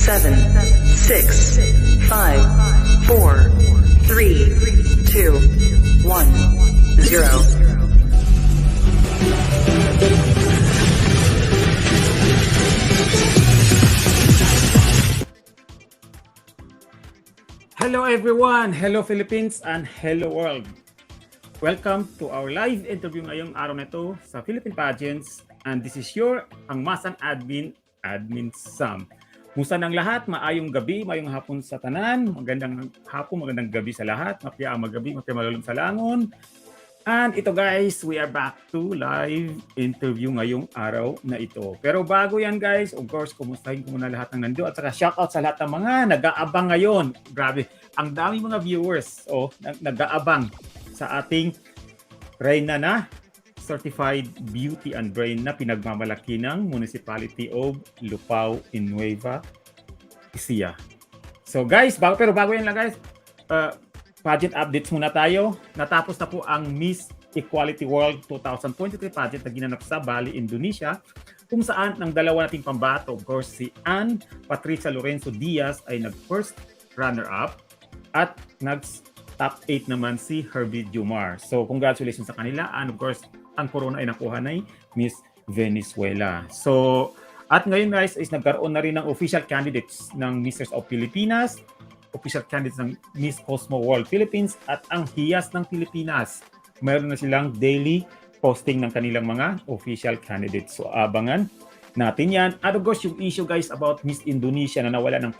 Seven, 6, 5, 4, 3, 2, 1, 0. Hello everyone! Hello Philippines and hello world! Welcome to our live interview ngayong araw na ito sa Philippine Pageants, and this is your Pangmasang Admin Sam. Musta ng lahat, maayong gabi, maayong hapon sa tanan, magandang hapon, magandang gabi sa lahat, mapya magabi, mapya malulong sa langon. And ito guys, we are back to live interview ngayong araw na ito. Pero bago yan guys, of course, kumustahin ko muna lahat ng nando at saka shoutout sa lahat ng mga nag-aabang ngayon. Grabe, ang dami mga viewers nag-aabang sa ating Reyna na Certified Beauty and Brain na pinagmamalaki ng Municipality of Lupao in Nueva Ecija. So guys, bago yan lang guys, pageant updates muna tayo. Natapos na po ang Miss Equality World 2023 pageant na ginanap sa Bali, Indonesia, kung saan ang dalawa nating pambato, of course, si Ann Patricia Lorenzo Diaz ay nag-first runner-up at nag-top 8 naman si Herbie Jumar. So congratulations sa kanila, and of course, ang corona ay nakuha na Miss Venezuela. So, at ngayon guys, is nagkaroon na rin ng official candidates ng Misters of Pilipinas, official candidates ng Miss Cosmo World Philippines, at ang Hiyas ng Pilipinas. Mayroon na silang daily posting ng kanilang mga official candidates. So, abangan natin yan. At of course, yung issue guys about Miss Indonesia na nawala ng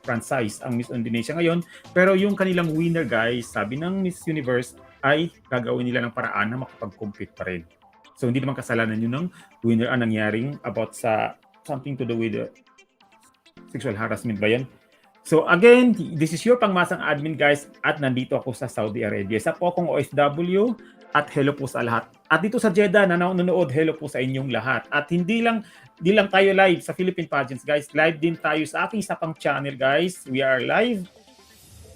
franchise ang Miss Indonesia ngayon. Pero yung kanilang winner guys, sabi ng Miss Universe, ay gagawin nila ng paraan na makapag-compete pa rin. So hindi naman kasalanan yun ng winner ang nangyaring about sa something to do with sexual harassment ba yan? So again, this is your Pangmasang Admin guys, at nandito ako sa Saudi Arabia. Isa po akong OFW at hello po sa lahat. At dito sa Jeddah na nanonood, hello po sa inyong lahat. At hindi lang tayo live sa Philippine Pageants guys, live din tayo sa aking isa pang channel guys. We are live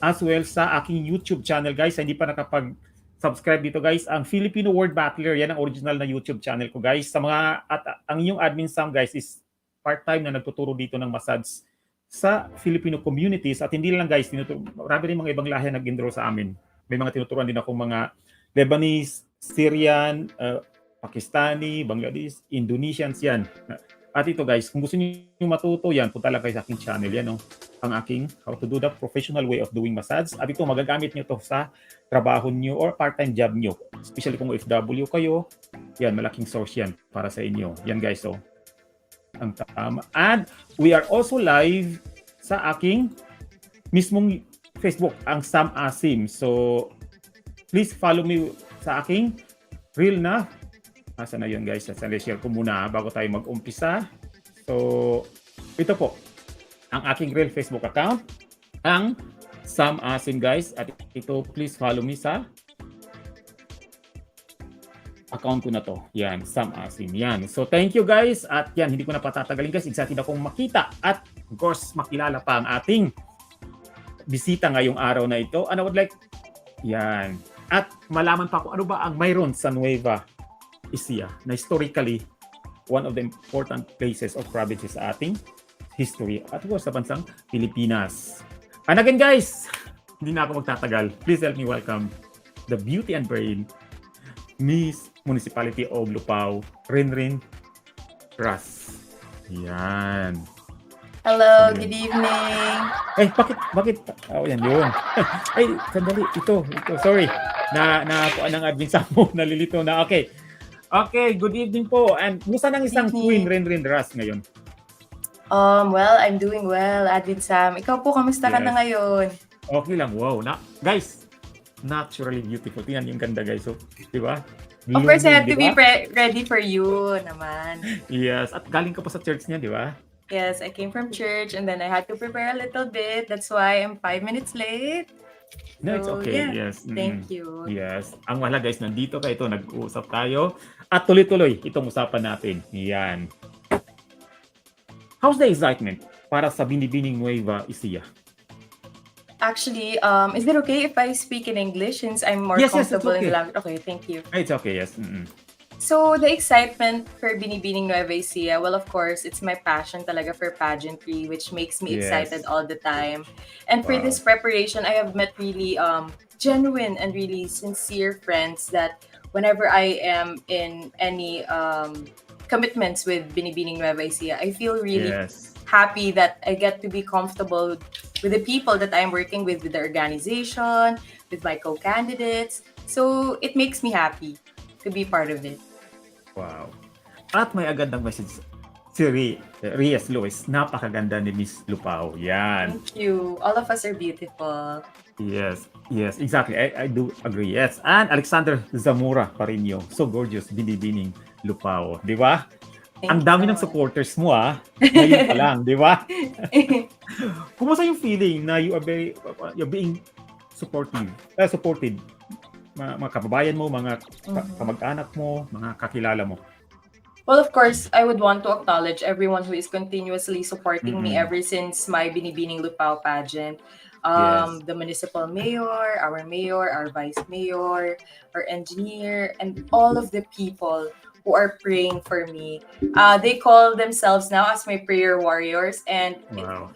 as well sa aking YouTube channel guys. Hindi pa nakapag-subscribe dito guys, ang Filipino Word Battler, yan ang original na YouTube channel ko guys. Sa mga ang inyong admin Sam guys is part-time na nagtuturo dito ng massage sa Filipino communities, at hindi lang guys, marami rin mga ibang lahi nag-enroll sa amin. May mga tinuturuan din ako mga Lebanese, Syrian, Pakistani, Bangladesh, Indonesians yan. At ito guys, kung gusto niyo matuto yan, punta lang kayo sa aking channel yan, ang aking how to do the professional way of doing massage. At ito magagamit niyo to sa trabaho niyo or part-time job niyo. Especially kung OFW kayo, yan malaking source yan para sa inyo. Yan guys, so ang tama. And we are also live sa aking mismong Facebook, ang Sam Asim. So, please follow me sa aking reel na. Asa na yun guys? Share ko muna bago tayo mag-umpisa. So, ito po, ang aking real Facebook account, ang Sam Asim guys. At ito, please follow me sa account ko na to. Yan, Sam Asim. Yan. So, thank you guys. At yan, hindi ko na patatagalin guys. Excited akong makita at of course, makilala pa ang ating bisita ngayong araw na ito. And I would like, yan. At malaman pa kung ano ba ang mayroon sa Nueva Ecija na historically one of the important places of provinces sa ating history at of course sa bansang Pilipinas. And again guys, hindi na ako magtatagal. Please help me welcome the beauty and brain, Miss Municipality of Lupao, Rinrin Raz. Yan. Hello, good evening. Eh, bakit? Oh, yan yun. Ay, sandali. Ito. Sorry. Kuan ng admin sa mo. Nalilito na. Okay. Okay, good evening po. And musta ng isang Queen Rinrin Raz ngayon? Well, I'm doing well, Admin Sam. Ikaw po, kamusta ka na ngayon? Okay lang. Wow. Guys, naturally beautiful. Tingnan yung ganda, guys. So, di ba? Of course, I have to be ready for you naman. Yes. At galing ka pa sa church niya, di ba? Yes, I came from church and then I had to prepare a little bit. That's why I'm 5 minutes late. No, it's okay. Yeah. Yes. Thank you. Yes. Ang mahalaga guys, nandito ka ito, nag-uusap tayo. At tuloy-tuloy itong usapan natin. Yan. How's the excitement para sa Binibining Nueva Ecija? Actually, is it okay if I speak in English since I'm more comfortable in the language? Okay, thank you. It's okay, yes. So, the excitement for Binibining Nueva Ecija, well, of course, it's my passion talaga for pageantry, which makes me excited all the time. And for this preparation, I have met really genuine and really sincere friends that whenever I am in any commitments with Binibining Nueva Ecija, I feel really happy that I get to be comfortable with the people that I'm working with the organization, with my co-candidates. So, it makes me happy to be part of it. Wow. At may agad ng message si Rias Luis. Napakaganda ni Miss Lupao. Yan. Thank you. All of us are beautiful. Yes, exactly. I do agree. Yes. And Alexander Zamora Parinio. So gorgeous. Binibining Lupao. Di ba? Ang dami ng supporters mo ngayon pa lang. Di ba? Kumusta yung feeling na you're being supported? Mga kababayan mo, mga kamag-anak mo, mga kakilala mo? Well, of course, I would want to acknowledge everyone who is continuously supporting me ever since my Binibining Lupao pageant. The municipal mayor, our vice mayor, our engineer, and all of the people who are praying for me. They call themselves now as my prayer warriors, and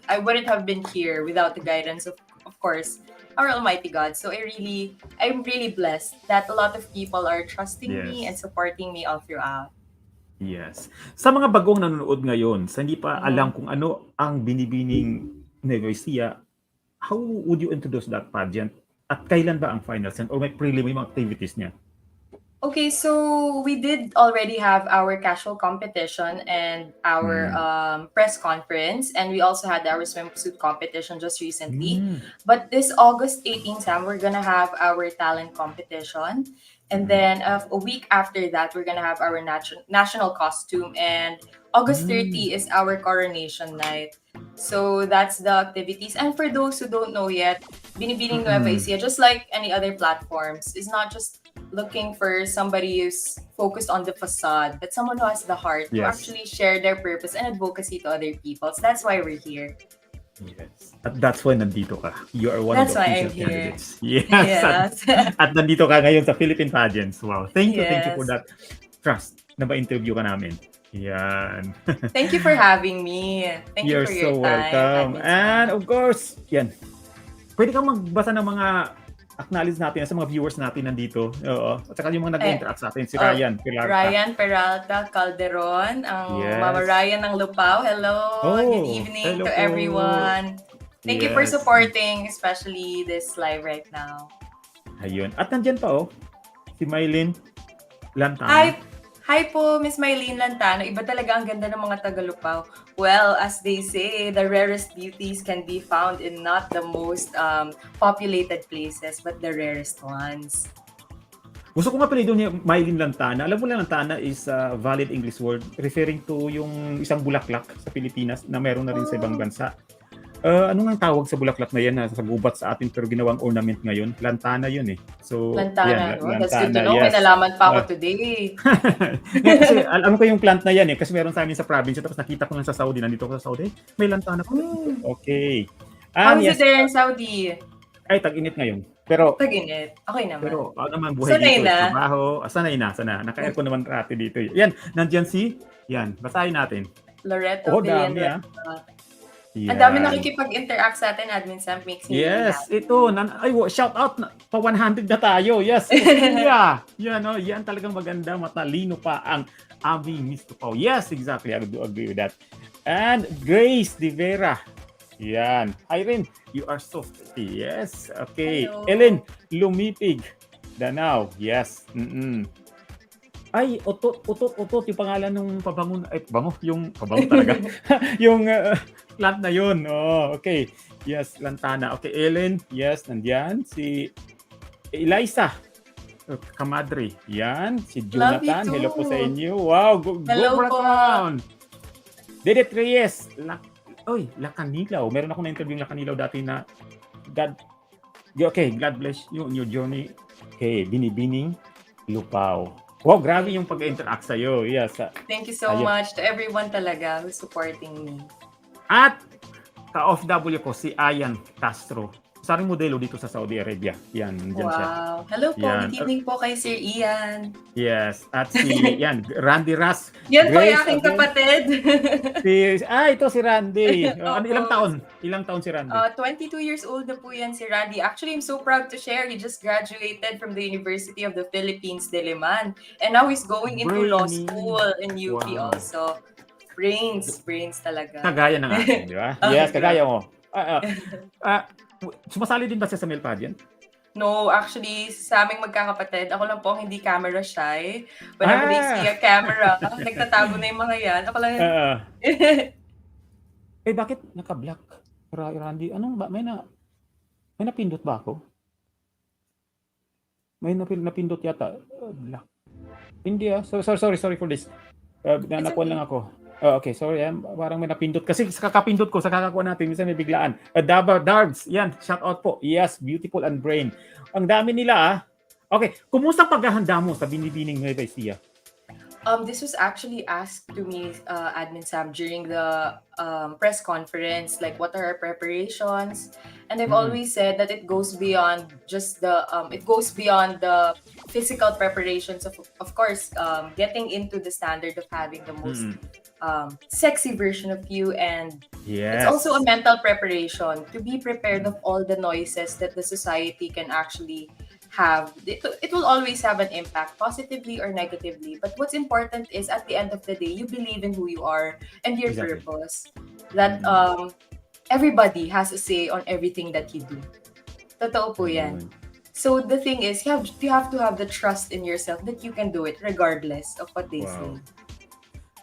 I wouldn't have been here without the guidance of course, our Almighty God. So I'm really blessed that a lot of people are trusting me and supporting me all throughout. Yes. Sa mga bagong nanonood ngayon, sa hindi pa alam kung ano ang Binibining Nueva Ecija, how would you introduce that pageant? At kailan ba ang finals? Or may preliminary activities niya? Okay, so we did already have our casual competition and our press conference, and we also had our swimsuit competition just recently. But this August 18th, Sam, we're gonna have our talent competition, and then a week after that, we're gonna have our national costume, and August 30 is our coronation night. So that's the activities. And for those who don't know yet, Binibining Nueva Ecija, just like any other platforms, is not just looking for somebody who's focused on the facade, but someone who has the heart to actually share their purpose and advocacy to other people. So that's why we're here. Yes. At that's why nandito ka. You are one that's of the official candidates. Yes. At nandito ka ngayon sa Philippine pageants. Wow. Thank you for that trust na ba-interview ka namin. Yan. Thank you for having me. Thank you for so your time. welcome. And of course, yan. Pwede kang magbasa ng mga acknowledge natin sa mga viewers natin nandito. Oo. At saka yung mga nag-interact sa atin, si Ryan Peralta. Ryan Peralta Calderon, ang Mama Ryan ng Lupao. Hello. Good evening to everyone. Thank you for supporting, especially this live right now. Ayun. At nandyan pa si Mylene Lantana. Hi po, Miss Mylene Lantano. Iba talaga ang ganda ng mga taga-Lupao. Well, as they say, the rarest beauties can be found in not the most populated places, but the rarest ones. Gusto ko nga pala doon yung Mylene Lantana. Alam mo lang, Lantana is a valid English word referring to yung isang bulaklak sa Pilipinas na meron na rin sa ibang bansa. Ano nga tawag sa bulaklak na yan na sa gubat sa atin pero ginawang ornament ngayon? Lantana yun eh. So, Lantana, no? That's good to Lantana, know. May yes. nalaman pa ako today. Kasi alam ko yung plant na yan eh. Kasi meron sa amin sa province. Tapos nakita ko lang sa Saudi. Nandito ko sa Saudi. May lantana pa. Okay. How is it there in Saudi? Ay, tag-init ngayon. Pero, Tag-init. Okay naman. pero naman buhay Sanay dito. na. Trabaho. Sanay na. Naka-aircon naman rati dito. Yan. Nandyan yan. Basahin natin. Loreto dami Villanueva. Yan. Ang dami nakikipag-interact sa atin, Admin Sam. Makes me really Yes, happy. ito. Shout out pa 100 na tayo. Yes. Yeah. Yan talagang maganda. Matalino pa ang aming Miss Lupao. Yes, exactly. I do agree with that. And Grace De Vera. Yan. Irene, you are so pretty. Yes. Okay. Hello. Ellen Lumipig. Danao. Yes. Ay, utot yung pangalan ng pabango. Ay, bango. Yung pabango talaga. yung plant na yun. Oh, okay. Yes, lantana. Okay, Ellen. Yes, nandyan. Si Eliza Kamadri. Yan. Si Love you Jonathan. too. Hello po sa inyo. Wow, go Hello for po. round. Dedet Reyes. Lakanilaw. Meron ako na-interview yung Lakanilaw dati na God bless you on your journey. Okay, Binibining Lupao. Wow, grabe yung pag-interact sa'yo. Yes. Thank you so much to everyone talaga who's supporting me. At ka-OFW ko, si Ayan Castro. Saring modelo dito sa Saudi Arabia. Yan, nandiyan siya. Wow. Hello po. Yan. Good evening po kay Sir Ian. Yes. At si Rinrin Raz. Yan po Grace, yung aking again. kapatid. Ito si Randy. Opo. Ilang taon? Ilang taon si Randy? 22 years old na po yan si Randy. Actually, I'm so proud to share. He just graduated from the University of the Philippines, Diliman. And now he's going into law school in UP also. Brains talaga. Kagaya ng akin, di ba? Yes, kagaya mo. Sumasali din ba siya sa male pageant? No, actually, sa aming magkakapatid, ako lang po ang hindi camera shy. Whenever they see a camera, nagtatago na yung mga yan. Ako lang bakit naka-black? Randy, may napindot ba ako? May napindot yata. Black. Hindi sorry for this. Nakuha lang ako. Okay, sorry. Parang may napindot. Kasi sa kakapindot ko, sa kakakuha natin, minsan may biglaan. Darbs, yan, shout out po. Yes, beautiful and brain. Ang dami nila Okay, kumusta ang paghahanda mo sa Binibining Nueva Ecija? This was actually asked to me, Admin Sam, during the press conference. Like, what are our preparations? And I've always said that it goes beyond just the physical preparations of course, getting into the standard of having the most sexy version of you, and it's also a mental preparation to be prepared of all the noises that the society can actually have. It will always have an impact, positively or negatively. But what's important is, at the end of the day, you believe in who you are and your purpose. That everybody has a say on everything that you do. Totoo po yan. So the thing is, you have to have the trust in yourself that you can do it regardless of what they say.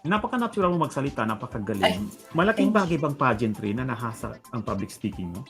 Napaka-natural mo magsalita, napakagaling. Malaking bagay bang pageantry na nahasa ang public speaking mo?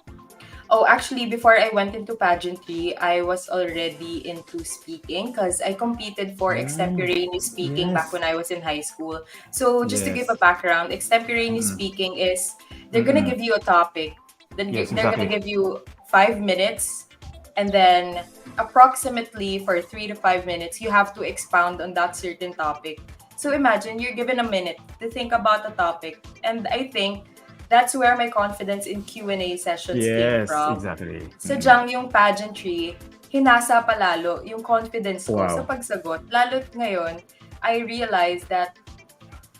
Oh, actually, before I went into pageantry, I was already into speaking because I competed for extemporaneous speaking back when I was in high school. So just to give a background, extemporaneous speaking is they're gonna give you a topic, then they're gonna give you 5 minutes, and then approximately for 3 to 5 minutes, you have to expound on that certain topic. So imagine you're given a minute to think about a topic, and I think that's where my confidence in Q&A sessions came from. Exactly. Sadyang yung pageantry, hinasa pa lalo yung confidence ko sa pagsagot. Lalo ngayon, I realized that,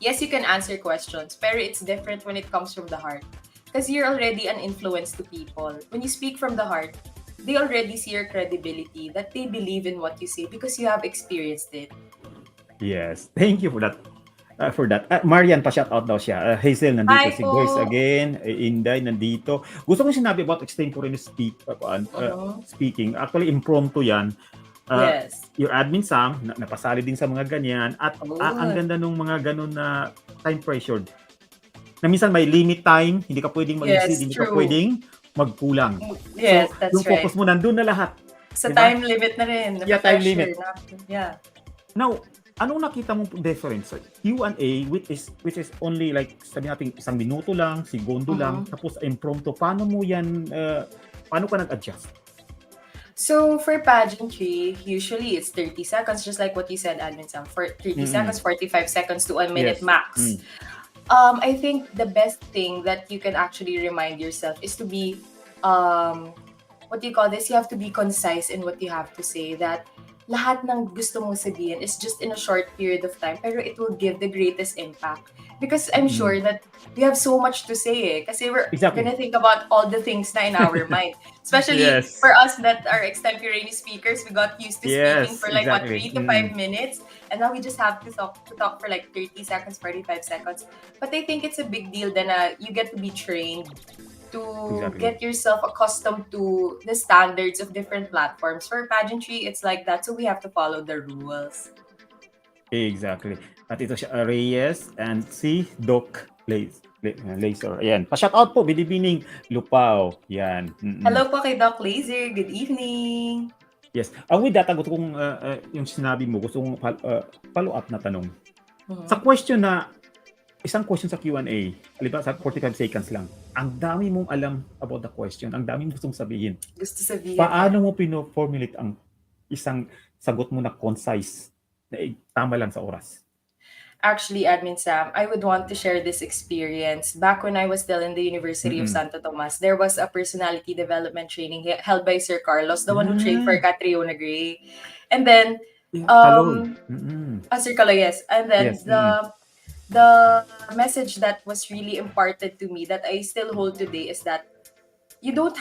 yes, you can answer questions, pero it's different when it comes from the heart. Because you're already an influence to people. When you speak from the heart, they already see your credibility, that they believe in what you say because you have experienced it. Yes. Thank you for that. Marian, pa-shout out daw siya. Hazel nandito. Hi si po. Grace again. Inday nandito. Gusto ko sinabi about extemporaneous speaking. Actually, impromptu yan. Yes. Your admin Sam, napasali din sa mga ganyan. At ang Oh, ganda nung mga ganun na time pressured. Na minsan may limit time, hindi ka pwedeng mag-exceed, yes, hindi ka true. pwedeng magkulang. So, Yes, that's yung focus right. mo nandun na lahat. Sa Di ba? time limit na rin, na Yeah, time pressure. limit. Yeah. Now, anong nakita mong difference sa Q&A which is only like sabi natin isang minuto lang, segundo lang, tapos impromptu. Paano ka nag-adjust? So for pageantry, usually it's 30 seconds, just like what you said, Admin Sam. For 30 seconds, 45 seconds to a minute Yes. max. I think the best thing that you can actually remind yourself is to be, what do you call this? You have to be concise in what you have to say. That lahat ng gusto mong sabihin is just in a short period of time, pero it will give the greatest impact. Because I'm sure that we have so much to say, kasi we're Exactly. gonna think about all the things na in our mind. Especially Yes. for us that are extemporaneous speakers, we got used to speaking Yes, for like what, exactly. 3 to 5 minutes, and now we just have to talk for like 30 seconds, 45 seconds. But I think it's a big deal then you get to be trained to Exactly. get yourself accustomed to the standards of different platforms. For pageantry, it's like that, so we have to follow the rules. Exactly. At ito siya, Reyes and si Doc Laser. Ayan. Pa-shout out po, Binibining Lupao. Yan. Hello po kay Doc Laser. Good evening. Yes. With that, gusto kong yung sinabi mo, gusto kong follow-up na tanong. Sa question na, isang question sa Q&A, halimbawa sa 45 seconds lang, ang dami mong alam about the question, ang dami mong gustong sabihin. Gusto sabihin. Paano mo pino-formulate ang isang sagot mo na concise, na tama lang sa oras? Actually, Admin Sam, I would want to share this experience. Back when I was still in the University of Santo Tomas, there was a personality development training held by Sir Carlos, the one who trained for Catriona Gray. And then, Sir Carlos, yes. And then Yes. the message that was really imparted to me that I still hold today is that you don't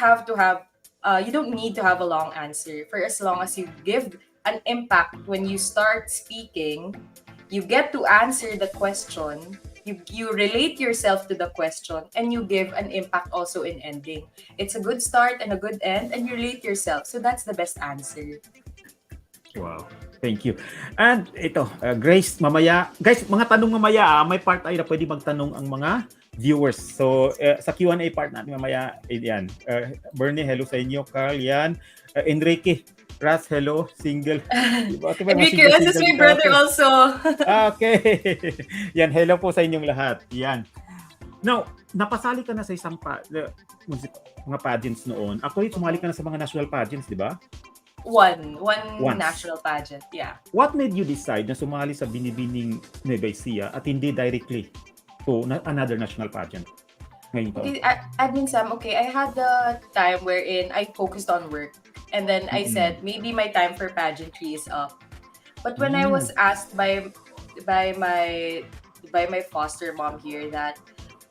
need to have a long answer, for as long as you give an impact when you start speaking. You get to answer the question, you relate yourself to the question, and you give an impact also in ending. It's a good start and a good end, and you relate yourself. So that's the best answer. Wow. Thank you. And ito, Grace, mamaya, guys, mga tanong mamaya, may part ay na pwede magtanong ang mga viewers. So, sa Q&A part natin mamaya, yan. Bernie, hello sa inyo. Carl, yan. Enrique Raz, hello. Single. Enrique Raz is my brother also. Okay. Yan, hello po sa inyong lahat. Yan. Now, napasali ka na sa isang mga pageants noon. Actually, sumali ka na sa mga national pageants, di ba? One Once. national pageant, yeah. What made you decide na sumali sa Binibining Nueva Ecija at hindi directly to another national pageant? Okay, Admin Sam, okay, I had the time wherein I focused on work. And then I said, maybe my time for pageantry is up. But when I was asked by my foster mom here that,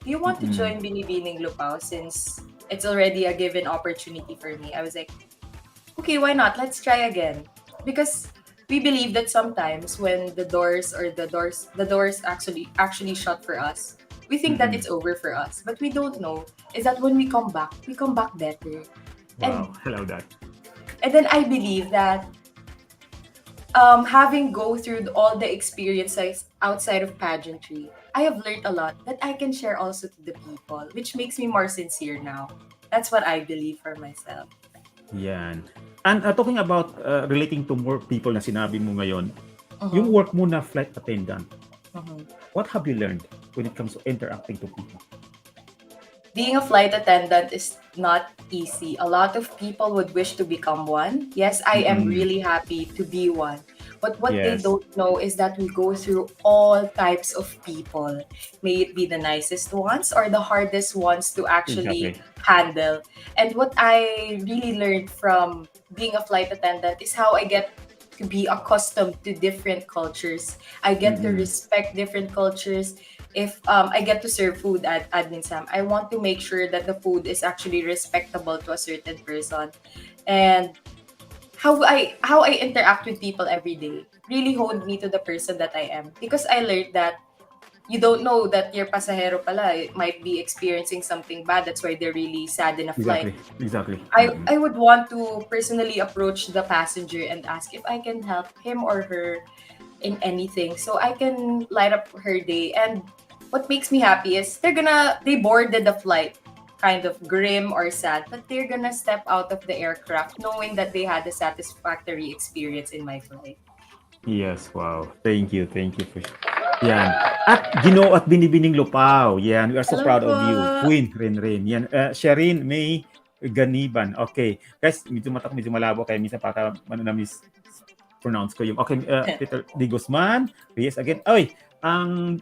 do you want to join Binibining Lupao since it's already a given opportunity for me? I was like, okay, why not? Let's try again. Because we believe that sometimes when the doors actually shut for us, we think that it's over for us. But we don't know is that when we come back better. Wow, I love that. And then I believe that having go through all the experiences outside of pageantry, I have learned a lot that I can share also to the people, which makes me more sincere now. That's what I believe for myself. Yan. And talking about relating to more people na sinabi mo ngayon, yung work mo na flight attendant, what have you learned when it comes to interacting to people? Being a flight attendant is not easy. A lot of people would wish to become one. Yes, I am really happy to be one. But what they don't know is that we go through all types of people. May it be the nicest ones or the hardest ones to actually handle. And what I really learned from being a flight attendant is how I get to be accustomed to different cultures. I get to respect different cultures. If I get to serve food at Admin Sam, I want to make sure that the food is actually respectable to a certain person. And how I interact with people every day really honed me to the person that I am. Because I learned that you don't know that your pasahero pala might be experiencing something bad. That's why they're really sad in a flight. Exactly. I would want to personally approach the passenger and ask if I can help him or her in anything so I can light up her day. And what makes me happy is they boarded the flight kind of grim or sad, but they're gonna step out of the aircraft knowing that they had a satisfactory experience in my flight. Yes, wow. Thank you for yan. At Ginoo at Binibining Lupao. Yan, we are so Hello proud po. of you. Queen Rinrin. Yan, Sherin May Ganiban. Okay. Guys, medyo malabo kaya minsan para na pronounce ko yung okay, Peter D. Guzman. Yes, again. Oy, ang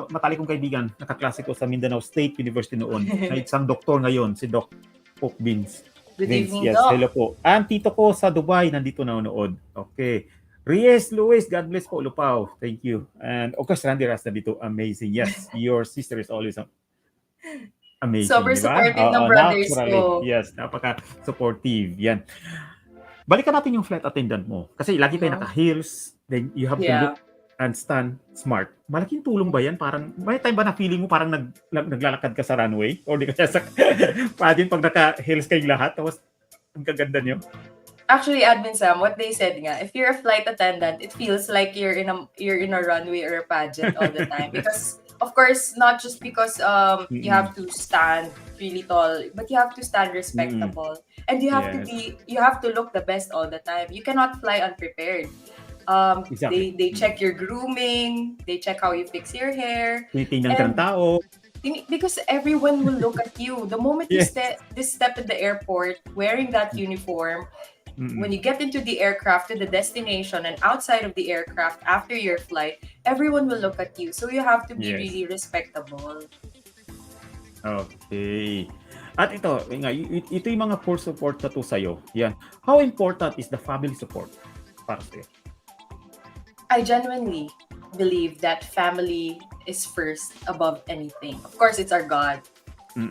matalik kong kaibigan, nakaklase ko sa Mindanao State University noon. Na isang doktor ngayon, si Doc Poke Beans. Good evening, Yes, Doc. hello po. Ang tito ko sa Dubai, nandito nanonood. Okay. Reyes, Luis, God bless po, Lupao. Thank you. And of course, Rinrin Raz nandito. Amazing. Yes, your sister is always amazing. Super diba? supportive ng brothers ko. Yes, napaka-supportive. Yan. Balikan natin yung flight attendant mo. Kasi lagi kayo naka-heels, then you have to look and stand smart. Malaking tulong ba yan? Parang, may time ba na feeling mo parang naglalakad ka sa runway? Or di kaya sa pageant pag naka-heels kayong lahat, tapos ang kaganda nyo? Actually, Admin Sam, what they said nga, if you're a flight attendant, it feels like you're in a runway or a pageant all the time. Because, of course, not just because you have to stand really tall, but you have to stand respectable. And you have to look the best all the time. You cannot fly unprepared. Exactly. They check your grooming, they check how you fix your hair. Tinitingnan ka ng tao. Because everyone will look at you. The moment you step in the airport wearing that uniform, when you get into the aircraft to the destination and outside of the aircraft after your flight, everyone will look at you. So you have to be really respectable. Okay. At ito yung mga full support na to sa'yo. Yan. How important is the family support para sa'yo? I genuinely believe that family is first above anything. Of course, it's our God.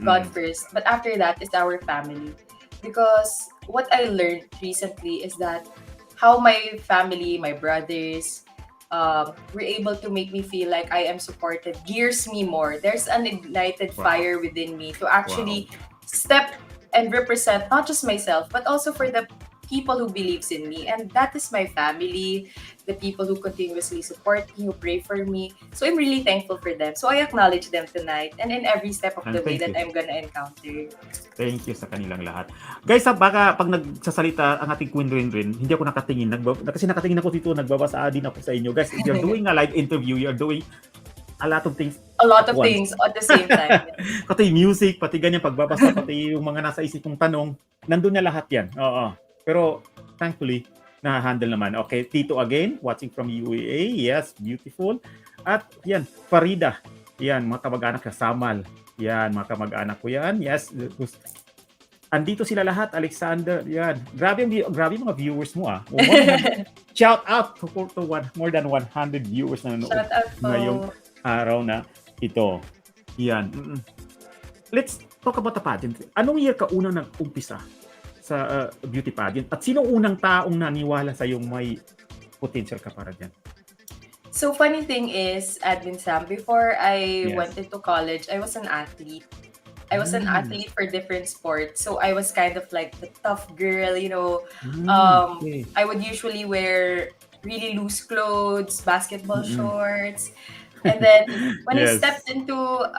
God first. But after that is our family. Because what I learned recently is that how my family, my brothers, were able to make me feel like I am supported gears me more. There's an ignited fire within me to actually step and represent not just myself, but also for the people who believes in me. And that is my family, the people who continuously support me, who pray for me. So I'm really thankful for them. So I acknowledge them tonight and in every step of the way that I'm gonna encounter. Thank you sa kanilang lahat. Guys, baka pag nagsasalita ang ating Queen Rinrin, hindi ako nakatingin. Kasi nakatingin ako dito, nagbabasa din ako sa inyo. Guys, if you're doing a live interview, you're doing a lot of things. A lot of things at the same time. Pati music, pati ganyan, pagbabasa, pati yung mga nasa isip kong tanong, nandun na lahat yan. Oo. Pero thankfully, na-handle naman. Okay, Tito again, watching from UAE. Yes, beautiful. At yan, Farida. Yan, mga kamag-anak sa Samal. Yan, mga kamag-anak ko yan. Yes. Andito sila lahat, Alexander. Yan. Grabe mga viewers mo ah. Shout out to more than 100 viewers na nanonood ngayong araw na ito. Yan. Let's talk about the pageant. Anong year ka unang nag-umpisa sa beauty pageant? At sino unang taong naniwala sa yung may potential ka para dyan? So funny thing is, Admin Sam, before I went into college, I was an athlete. I was an athlete for different sports. So I was kind of like the tough girl, you know. I would usually wear really loose clothes, basketball shorts. And then when I stepped into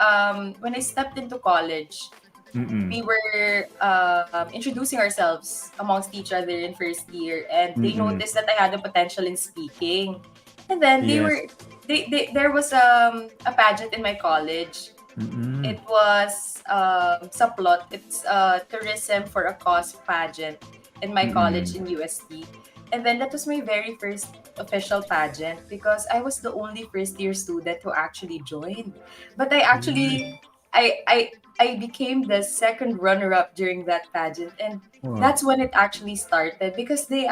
college, we were introducing ourselves amongst each other in first year, and they noticed that I had a potential in speaking. And then there was a pageant in my college. It was Saplot. It's tourism for a cause pageant in my college in UST. And then that was my very first official pageant because I was the only first year student who actually joined. But I actually I became the second runner-up during that pageant, and that's when it actually started because they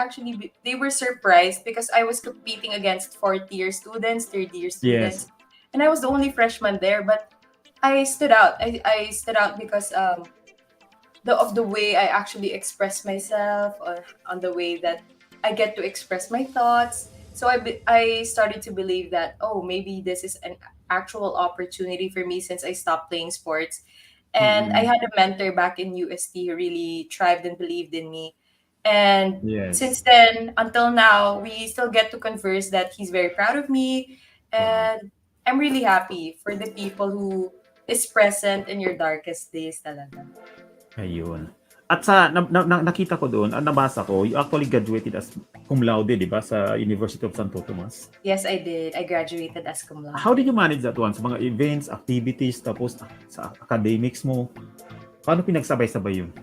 were surprised because I was competing against fourth-year students, third-year students, and I was the only freshman there. But I stood out. I stood out because of the way I actually express myself, or on the way that I get to express my thoughts. So I started to believe that maybe this is actual opportunity for me since I stopped playing sports. And I had a mentor back in UST who really thrived and believed in me. And Yes. since then, until now, we still get to converse that he's very proud of me. Wow. And I'm really happy for the people who is present in your darkest days talaga. Ayun. At sa nakita ko doon, nabasa ko, you actually graduated as cum laude, 'di ba, sa University of Santo Tomas. Yes, I did. I graduated as cum laude. How did you manage that one? Sa mga events, activities, tapos sa academics mo? Paano pinagsabay-sabay yun?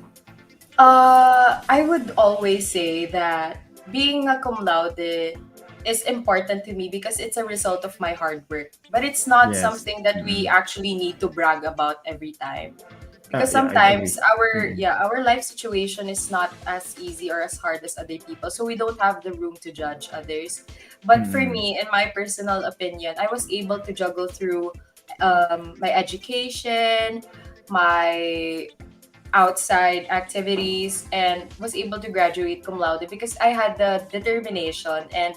I would always say that being a cum laude is important to me because it's a result of my hard work. But it's not Yes. something that we actually need to brag about every time. Because Yeah, I sometimes agree. our life situation is not as easy or as hard as other people, so we don't have the room to judge others. But for me, in my personal opinion, I was able to juggle through my education, my outside activities, and was able to graduate cum laude because I had the determination and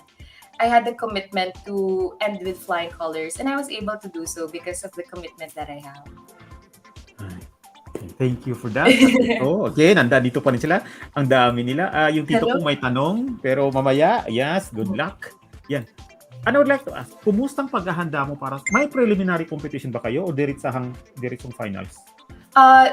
I had the commitment to end with flying colors, and I was able to do so because of the commitment that I have. Thank you for that. Ito, okay, nandito pa rin sila. Ang dami nila. Yung tito ko Hello? may tanong, pero mamaya, yes, good luck. Yan. I would like to ask, kumustang paghahanda mo para, may preliminary competition ba kayo o diretsong finals?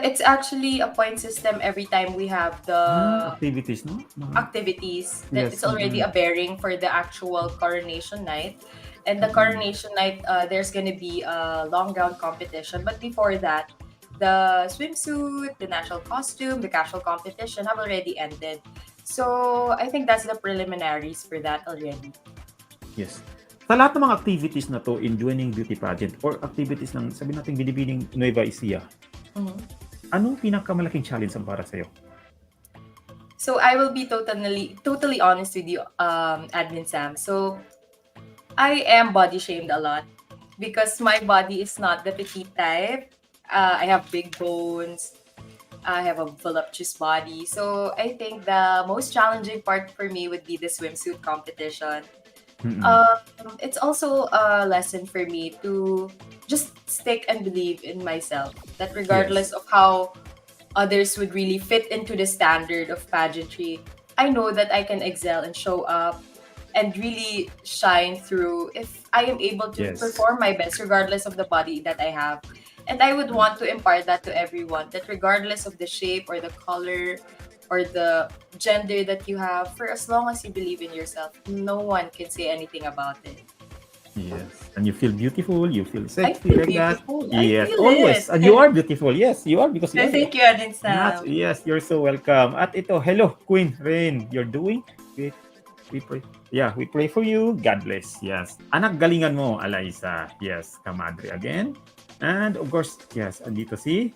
It's actually a point system every time we have the Activities, no? activities that Yes, it's already a bearing for the actual coronation night. And the coronation night, there's gonna be a long gown competition. But before that, the swimsuit, the national costume, the casual competition have already ended. So I think that's the preliminaries for that already. Yes. Sa lahat ng mga activities na to in joining beauty pageant or activities ng, sabi natin, Binibining Nueva Ecija, anong pinakamalaking challenge ang para sa'yo? So I will be totally honest with you, Admin Sam. So I am body shamed a lot because my body is not the petite type. I have big bones. I have a voluptuous body. So I think the most challenging part for me would be the swimsuit competition. It's also a lesson for me to just stick and believe in myself. That regardless of how others would really fit into the standard of pageantry, I know that I can excel and show up and really shine through if I am able to perform my best regardless of the body that I have. And I would want to impart that to everyone, that regardless of the shape or the color or the gender that you have, for as long as you believe in yourself, no one can say anything about it. Yes. And you feel beautiful, you feel I sexy feel like beautiful. that. I Yes, feel always. it. And you are beautiful. Yes, you are because you are. Thank you, Adin Sam. Yes, you're so welcome. At ito, hello, Queen Rain. You're doing? We pray. Yeah, we pray for you. God bless. Yes. Anak, galingan mo, Eliza. Yes, kamadre again. And of course, yes, andito si,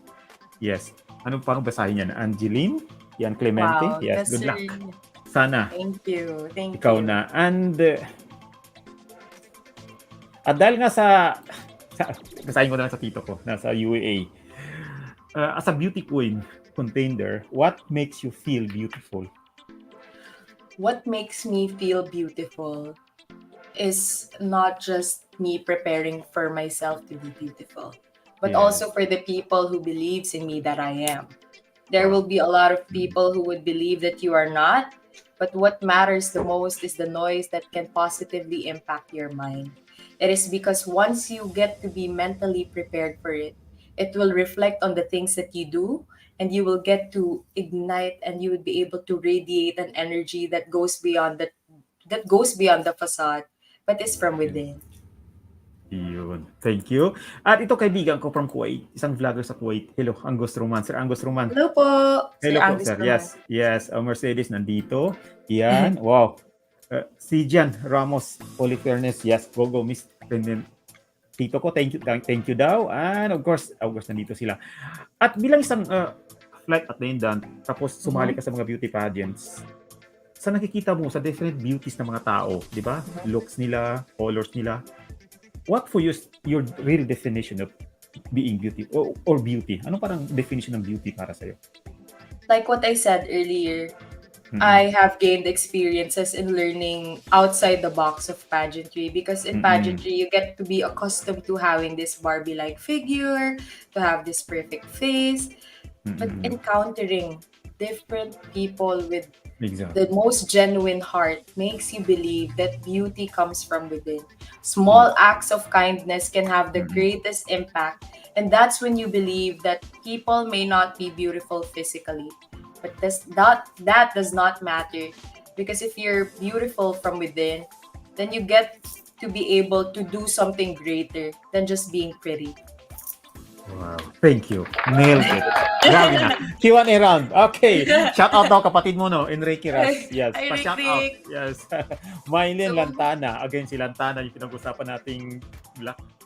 yes, anong parang basahin yan? Angeline? Yan, Clemente? Wow, Yes, good luck. really... Sana. Thank you. Ikaw na. And, at dahil nga basahin ko na lang sa tito ko, nasa UAE. As a beauty queen contender, what makes you feel beautiful? What makes me feel beautiful is not just me preparing for myself to be beautiful, but also for the people who believes in me that I am. There will be a lot of people who would believe that you are not, but what matters the most is the noise that can positively impact your mind. It is because once you get to be mentally prepared for it, it will reflect on the things that you do, and you will get to ignite, and you would be able to radiate an energy that goes beyond the facade, but is from within. Yun. Thank you. At ito kaibigan ko from Kuwait, isang vlogger sa Kuwait. Hello, Angus Roman. Sir Angus Roman. Hello po. Hello po, sir. Yes. Mercedes nandito. Yan. Wow. Si Jan Ramos, Holy Fairness. Yes, go, Miss. Tito ko, thank you daw. And of course, nandito sila. At bilang isang flight attendant, tapos sumali ka sa mga beauty pageants, sa nakikita mo sa different beauties ng mga tao, di ba? Looks nila, colors nila. What for you is your real definition of being beauty or beauty? Ano parang definition ng beauty para sa'yo? Like what I said earlier, I have gained experiences in learning outside the box of pageantry, because in pageantry you get to be accustomed to having this Barbie-like figure, to have this perfect face, but encountering different people with Exactly. the most genuine heart makes you believe that beauty comes from within. Small acts of kindness can have the greatest impact, and that's when you believe that people may not be beautiful physically, but that does not matter, because if you're beautiful from within, then you get to be able to do something greater than just being pretty. Wow. Thank you. Nailed it. Grabe na. Q&A round. Okay. Shout out daw kapatid mo, no? Enrique Raz. Yes. Hi, Pa-shout out. Rick. Yes. Mylene So, Lantana. Again, si Lantana, yung pinag-usapan nating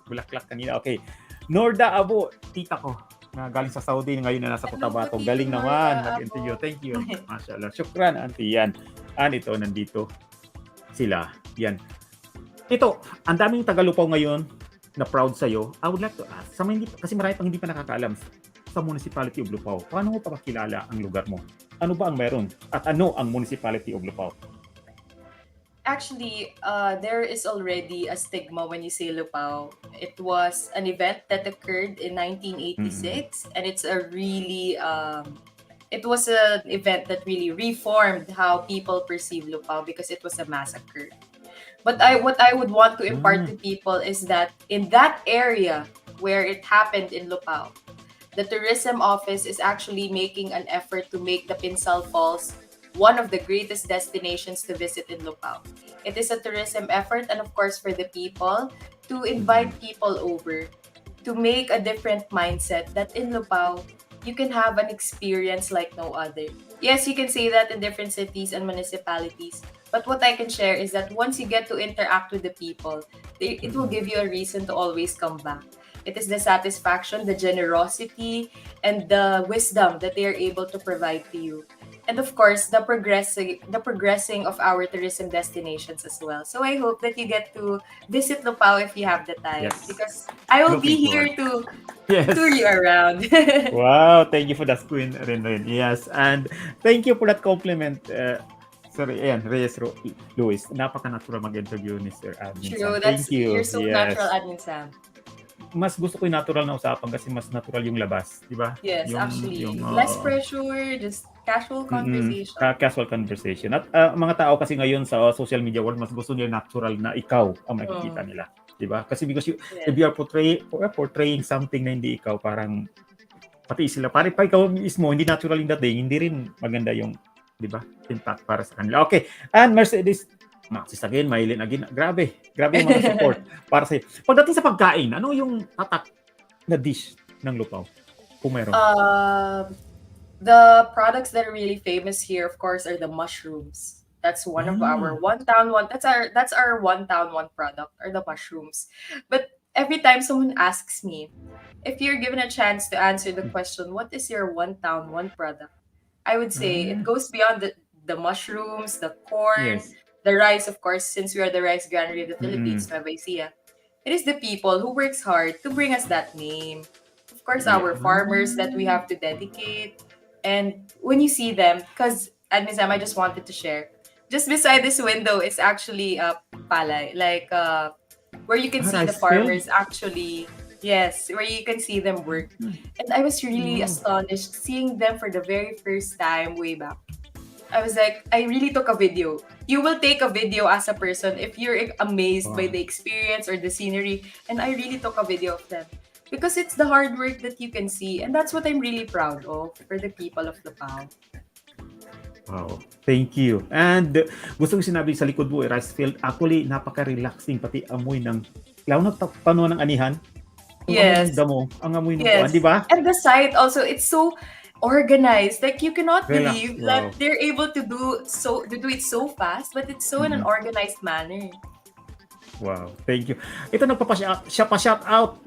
bulaklak kanina. Okay. Norda Abo, tita ko, na galing sa Saudi, ngayon na nasa Cotabato. Tito Galing Norda naman Abo. mag-interview. Thank you. Mashallah. Syukran, auntie. Yan. Ito, nandito sila. Yan. Ito, ang daming Tagalupaw ngayon na proud sa'yo. I would like to ask, kasi marami pang hindi pa nakakaalam sa Municipality of Lupao. Paano mo papakilala ang lugar mo? Ano ba ang meron? At ano ang Municipality of Lupao? actually, there is already a stigma when you say Lupao. It was an event that occurred in 1986, and it's a really it was an event that really reformed how people perceive Lupao, because it was a massacre. But what I would want to impart to people is that in that area where it happened in Lupao, the tourism office is actually making an effort to make the Pinsal Falls one of the greatest destinations to visit in Lupao. It is a tourism effort, and of course for the people, to invite people over, to make a different mindset that in Lupao, you can have an experience like no other. Yes, you can say that in different cities and municipalities, but what I can share is that once you get to interact with the people, it will give you a reason to always come back. It is the satisfaction, the generosity, and the wisdom that they are able to provide to you. And of course, the progressing of our tourism destinations as well. So I hope that you get to visit Lupao if you have the time, Yes. because I will be Looking here forward. to Yes. tour you around. Wow, thank you for that, Queen Rinrin. Yes, and thank you for that compliment. Sorry, ayan, Luis. Napaka-natural mag-interview ni Sir Admin True, Sam. Thank you. you're so Yes. natural, Admin Sam. Mas gusto ko yung natural na usapan kasi mas natural yung labas, di ba? Yes, Yung, actually, yung, less pressure, just casual conversation. Casual conversation. At mga tao kasi ngayon sa social media world, mas gusto nila natural na ikaw ang makikita nila. Di ba? Kasi because if you are portraying something na hindi ikaw, parang pati sila, pa ikaw mismo, hindi natural yung dating, hindi rin maganda yung, di ba, impact para sa kanila. Okay, and Mercedes, Maxis again, Mylene again. Grabe yung mga support para sa. Pagdating sa pagkain, ano yung tatak na dish ng Lupao? Kung meron. The products that are really famous here, of course, are the mushrooms. That's one of our one town one. That's our one town one product, are the mushrooms. But every time someone asks me, if you're given a chance to answer the question, what is your one town one product? I would say it goes beyond the mushrooms, the corn, Yes. the rice, of course, since we are the rice granary of the Philippines, Nueva Ecija. It is the people who works hard to bring us that name. Of course, our farmers that we have to dedicate. And when you see them, because Admin Sam, I just wanted to share, just beside this window is actually a palay, like where you can see the rice farmers actually, yes, where you can see them work. And I was really astonished seeing them for the very first time way back. I was like, I really took a video. You will take a video as a person if you're amazed by the experience or the scenery. And I really took a video of them. Because it's the hard work that you can see. And that's what I'm really proud of for the people of Lupao. Wow. Thank you. And gusto ko sinabi sa likod mo, rice field, actually, napaka-relaxing, pati amoy ng, lalo na panuan ng anihan. Yes. Ang amoy ng buwan, di ba? And the site also, it's so organized. Like you cannot believe that Wow. they're able to do it so fast, but it's so in an organized manner. Wow, thank you. Ito nagpapa-shout out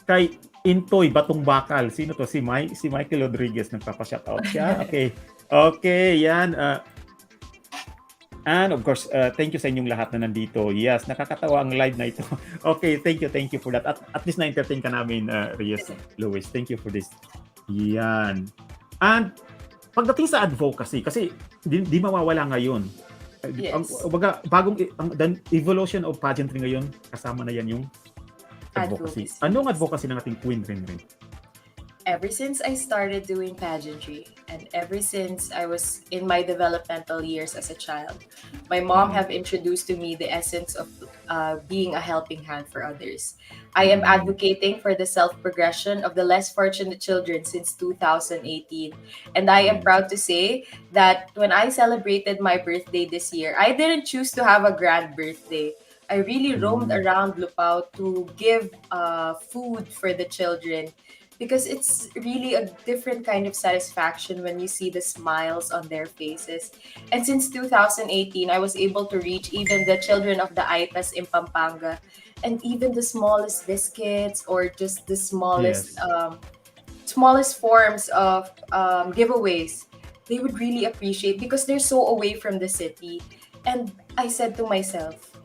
kay Intoy Batong Bakal. Sino to? Si Michael Rodriguez nagpapa-shout out siya. Okay, yan. And of course, thank you sa inyong lahat na nandito. Yes, nakakatawa ang live na ito. Okay, thank you for that. At least na-entertain ka namin, Reyes, Luis. Thank you for this. Yan. And Pagdating sa advocacy, kasi di mawawala ngayon. Ang Yes. the evolution of pageantry ngayon, kasama na yan yung advocacy. Advocacy. Anong advocacy ng ating Queen Rinrin? Ever since I started doing pageantry and ever since I was in my developmental years as a child, my mom have introduced to me the essence of being a helping hand for others. I am advocating for the self-progression of the less fortunate children since 2018. And I am proud to say that when I celebrated my birthday this year, I didn't choose to have a grand birthday. I really roamed around Lupao to give food for the children because it's really a different kind of satisfaction when you see the smiles on their faces. And since 2018, I was able to reach even the children of the Aitas in Pampanga, and even the smallest biscuits or just the smallest smallest forms of giveaways. They would really appreciate because they're so away from the city. And I said to myself,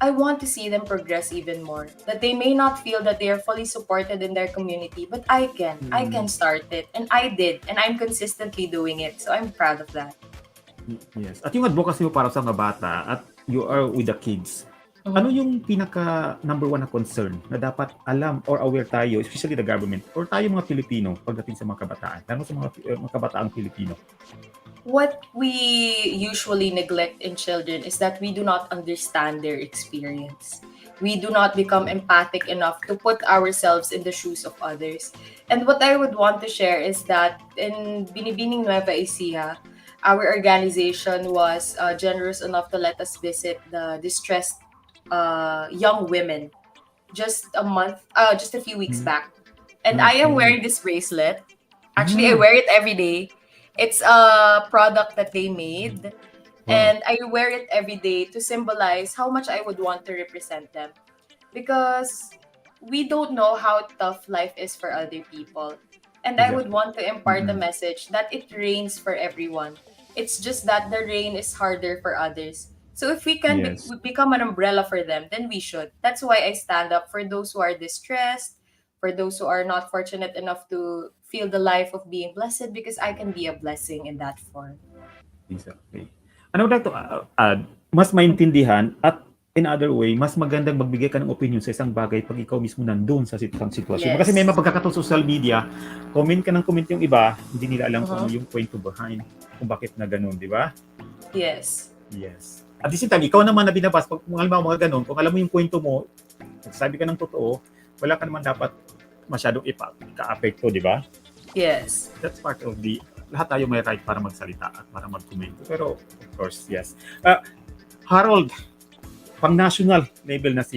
I want to see them progress even more. That they may not feel that they are fully supported in their community, but I can. I can start it. And I did. And I'm consistently doing it. So I'm proud of that. Yes. At yung advocacy mo para sa mga bata at you are with the kids, ano yung pinaka number one na concern na dapat alam or aware tayo, especially the government, or tayo mga Pilipino pagdating sa mga kabataan, lalo sa mga kabataang Pilipino? What we usually neglect in children is that we do not understand their experience. We do not become empathic enough to put ourselves in the shoes of others. And what I would want to share is that in Binibining Nueva Ecija, our organization was generous enough to let us visit the distressed young women just a few weeks back. And I am wearing this bracelet. Actually, I wear it every day. It's a product that they made, and I wear it every day to symbolize how much I would want to represent them. Because we don't know how tough life is for other people. And I would want to impart the message that it rains for everyone. It's just that the rain is harder for others. So if we can become an umbrella for them, then we should. That's why I stand up for those who are distressed, for those who are not fortunate enough to feel the life of being blessed, because I can be a blessing in that form. Exactly. Ano lang to add, mas maintindihan at in other way, mas magandang magbigay ka ng opinion sa isang bagay pag ikaw mismo nandun sa sitwasyon. Yes. Kasi may mapagkakataon sa social media, comment ka ng comment yung iba, hindi nila alam kung ano yung point behind, kung bakit na ganun, di ba? Yes. Yes. At the same time, ikaw naman na binabas, kung alam mo mga ganun, kung alam mo yung kwento mo, sabi ka ng totoo, wala ka naman dapat masyadong ika-apekto, di ba? Yes. That's part of lahat tayo may right para magsalita at para mag-comment. Pero, of course, yes. Harold, pang-national level na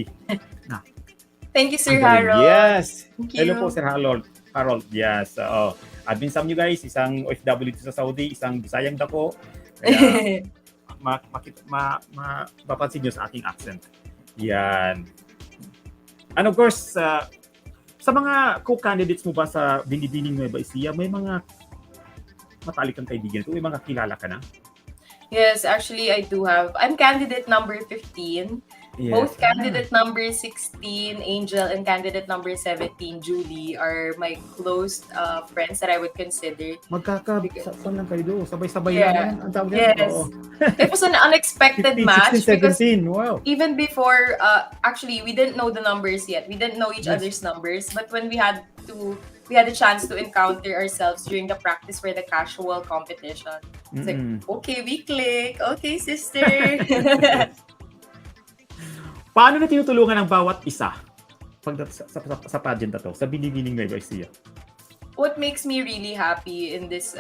Thank you, Sir Ang galing. Harold. Yes. Thank you. Hello po, Sir Harold. Harold, yes. Admin Sam nyo guys, isang OFW dito sa Saudi, isang Bisayang dako. Kaya, mapapansin nyo sa aking accent. Yan. And of course, sa mga co-candidates mo ba sa Binibining Nueva Ecija, may mga matalik kang kaibigan ito? May mga kilala ka na? Yes, actually, I do have. I'm candidate number 15. Yes. Both candidate number 16, Angel, and candidate number 17, Julie, are my close friends that I would consider. Saan lang kayo doon? Sabay-sabay Yeah. lang. Ang tawag Yes. yan? Oo. It was an unexpected 15, match 16, because 17. Wow. even before, actually, we didn't know the numbers yet. We didn't know each Yes. other's numbers. But when we had a chance to encounter ourselves during the practice for the casual competition. It's like, okay, we click. Okay, sister. Paano na tinutulungan ng bawat isa sa pageant na to, sa Binibining Nueva Ecija? What makes me really happy in this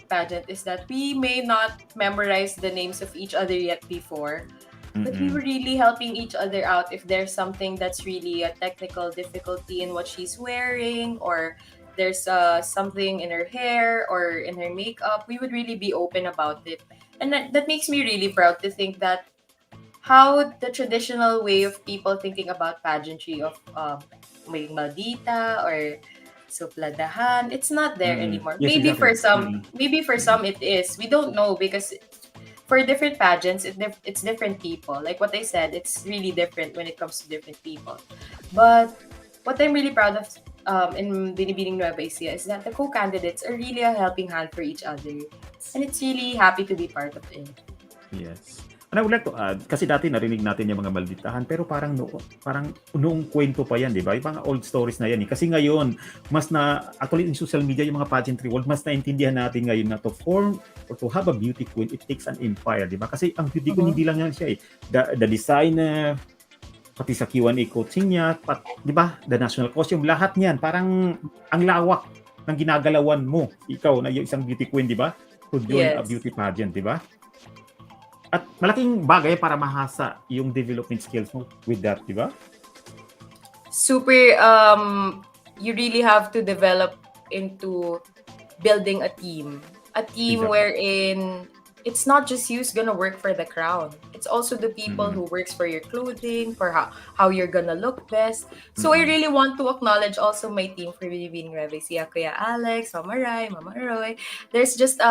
pageant is that we may not memorize the names of each other yet before, but we were really helping each other out if there's something that's really a technical difficulty in what she's wearing, or there's something in her hair or in her makeup. We would really be open about it. And that makes me really proud to think that how the traditional way of people thinking about pageantry of may maldita or supladahan, it's not there anymore. Yes, Maybe exactly. for some it is. We don't know, because for different pageants, it's different people. Like what I said, it's really different when it comes to different people. But what I'm really proud of in Binibining Nueva Ecija is that the co-candidates are really a helping hand for each other. And it's really happy to be part of it. Yes. And I would like to add, kasi dati narinig natin yung mga malditahan, pero parang noong kwento pa yan, di ba? Yung mga old stories na yan. Kasi ngayon, actually in social media, yung mga pageantry world, mas naintindihan natin ngayon na to form or to have a beauty queen, it takes an empire, di ba? Kasi ang beauty queen, hindi lang yan siya eh. The designer, pati sa Q&A coaching niya, di ba? The national costume, lahat niyan. Parang ang lawak ng ginagalawan mo. Ikaw na yung isang beauty queen, di ba? To join a beauty pageant, di ba? At malaking bagay para mahasa yung development skills mo with that, di ba? Super, you really have to develop into building a team. A team wherein it's not just you's gonna work for the crown. It's also the people who works for your clothing, for how you're gonna look best. So I really want to acknowledge also my team for Binibining Nueva Ecija, Kuya Alex, Mama Rai, Mama Roy. There's just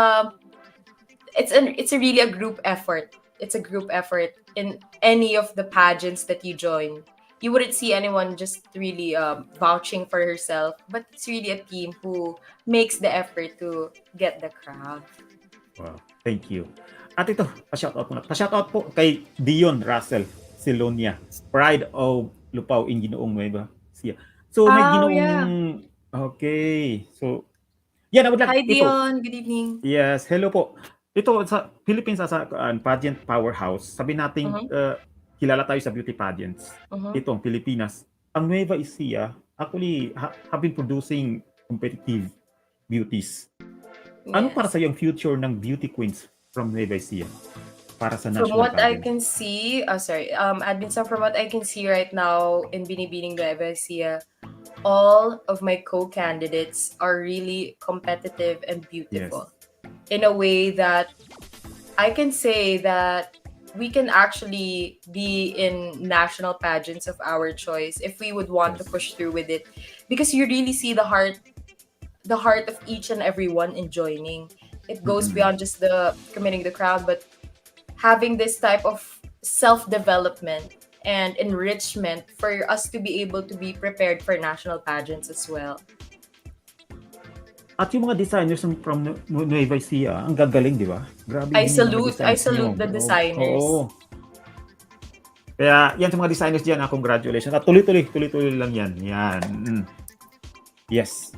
it's a really a group effort. It's a group effort in any of the pageants that you join. You wouldn't see anyone just really vouching for herself, but it's really a team who makes the effort to get the crown. Wow, thank you. At ito, pa-shoutout muna. Pa-shoutout po kay Dion Russell Silonia, Pride of Lupao in Ginoong Nueva Ecija. So may Ginoong Okay. So yan, I would like Hi Dion, good evening. Yes, hello po. Ito sa Philippines as a pageant powerhouse, sabi natin kilala tayo sa beauty pageants. Ito ang Pilipinas. Ang Nueva Ecija actually have been producing competitive beauties. Ano para sa yung future ng beauty queens from Nueva Ecija? Para sa national From what pageant? I can see, Admin Sam, from what I can see right now in Binibining Nueva Ecija, all of my co-candidates are really competitive and beautiful. In a way that I can say that we can actually be in national pageants of our choice if we would want to push through with it, because you really see the heart of each and every one in joining. It goes beyond just the committing the crowd, but having this type of self-development and enrichment for us to be able to be prepared for national pageants as well. At yung mga designers from Nueva Ecija, ang gagaling, di ba? Grabe. I salute the designers. Oo. Kaya yan sa mga designers diyan, congratulations. At tuloy-tuloy lang yan. Yan. Yes.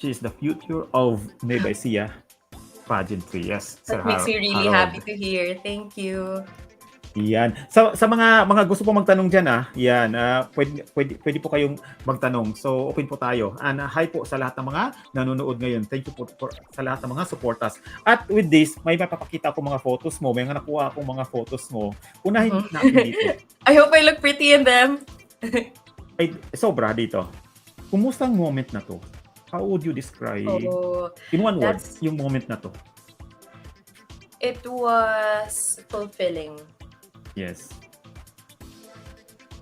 She is the future of Nueva Ecija pageantry. Yes. That makes me really happy to hear. Thank you. Yan. Sa mga gusto po magtanong diyan yan, pwede po kayong magtanong. So open po tayo. And hi po sa lahat ng mga nanonood ngayon. Thank you po sa lahat ng mga supporters. At with this, may mapapakita ko mga photos mo. May nakuha akong mga photos mo. Unahin natin dito. I hope I look pretty in them. Ay, sobra dito. Kumusta ang moment na to? How would you describe in one word yung moment na to? It was fulfilling. Yes.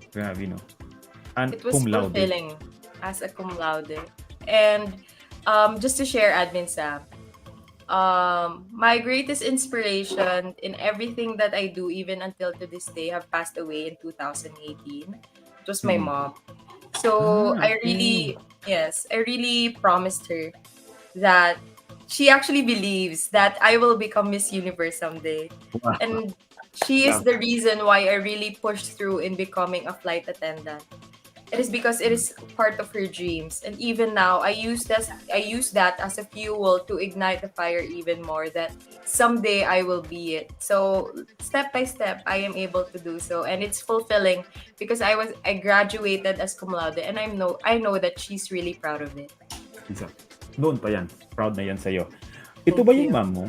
Grabe, no? And it was fulfilling as a cum laude. And just to share, Admin Sam, my greatest inspiration in everything that I do, even until to this day, have passed away in 2018. It was my mom. So I really promised her that she actually believes that I will become Miss Universe someday. Wow. And she is the reason why I really pushed through in becoming a flight attendant. It is because it is part of her dreams. And even now, I use that as a fuel to ignite the fire even more, that someday I will be it. So step by step, I am able to do so. And it's fulfilling because I graduated as cum laude, and I know that she's really proud of it. Exactly. Noon pa yan. Proud na yan sa'yo. Ito ba yung mom mo?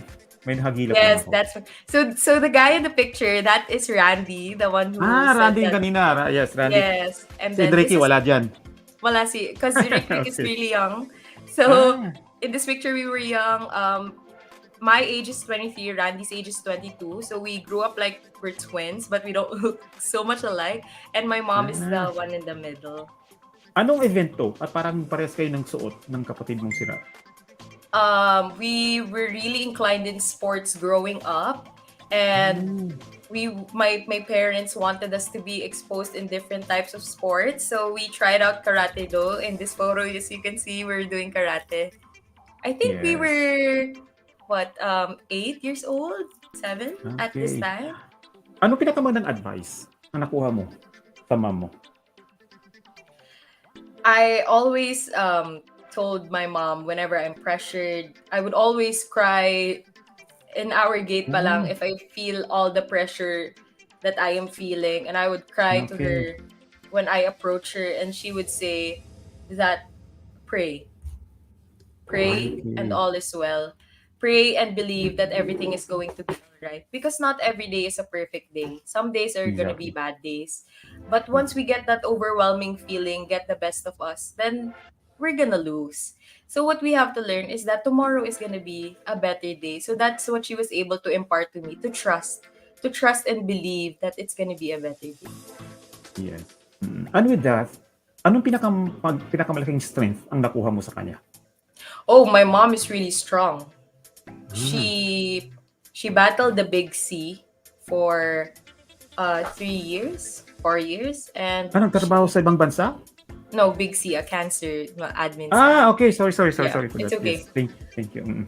May nahagilap yes, ako. That's so the guy in the picture, that is Randy, the one who Randy kanina. Yes, Randy. Yes. And si Ricky wala dyan. Wala because Ricky is really young. So in this picture we were young. My age is 23, Randy's age is 22. So we grew up like we're twins, but we don't look so much alike. And my mom is the one in the middle. Anong event to? At parang pares kayo ng suot ng kapatid mong sila. We were really inclined in sports growing up, and my parents wanted us to be exposed in different types of sports, so we tried out karate do. In this photo, as you can see, we're doing karate. I think we Yes. were 8 years old, 7 at this Okay. time. Ano pinakamagandang advice na nakuha mo sa mom mo? I always told my mom whenever I'm pressured, I would always cry in our gate pa lang if I feel all the pressure that I am feeling, and I would cry to Okay. her when I approach her, and she would say that pray, pray, and Okay. all is well. Pray and believe that everything is going to be alright. Because not every day is a perfect day. Some days are gonna be Exactly. bad days. But once we get that overwhelming feeling, get the best of us, then we're gonna lose. So what we have to learn is that tomorrow is gonna be a better day. So that's what she was able to impart to me, to trust. To trust and believe that it's gonna be a better day. Yes. And with that, anong pinakamalaking strength ang nakuha mo sa kanya? Oh, my mom is really strong. Ah. She battled the big C for 3 years, 4 years, and Nagtrabaho sa ibang bansa? no, big C, a cancer admin. Okay. Sorry for Yeah, that. it's okay. Yes. Thank you.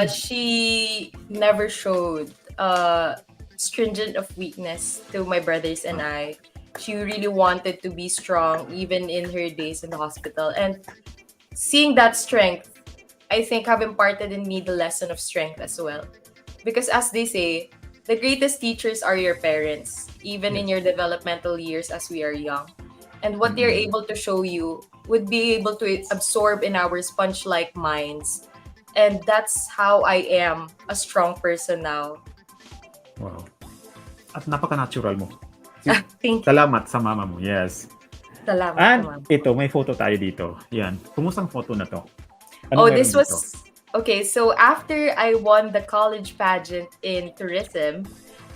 She never showed stringent of weakness to my brothers and I. She really wanted to be strong even in her days in the hospital. And seeing that strength, I think, have imparted in me the lesson of strength as well. Because as they say, the greatest teachers are your parents, even in your developmental years as we are young. And what they're able to show you would be able to absorb in our sponge-like minds. And that's how I am a strong person now. Wow. At napaka-natural mo. Thank you. Salamat sa mama mo. Yes. Salamat And naman. ito, may photo tayo dito. Yan. Kumusang photo na to? This was... Okay, so after I won the college pageant in tourism,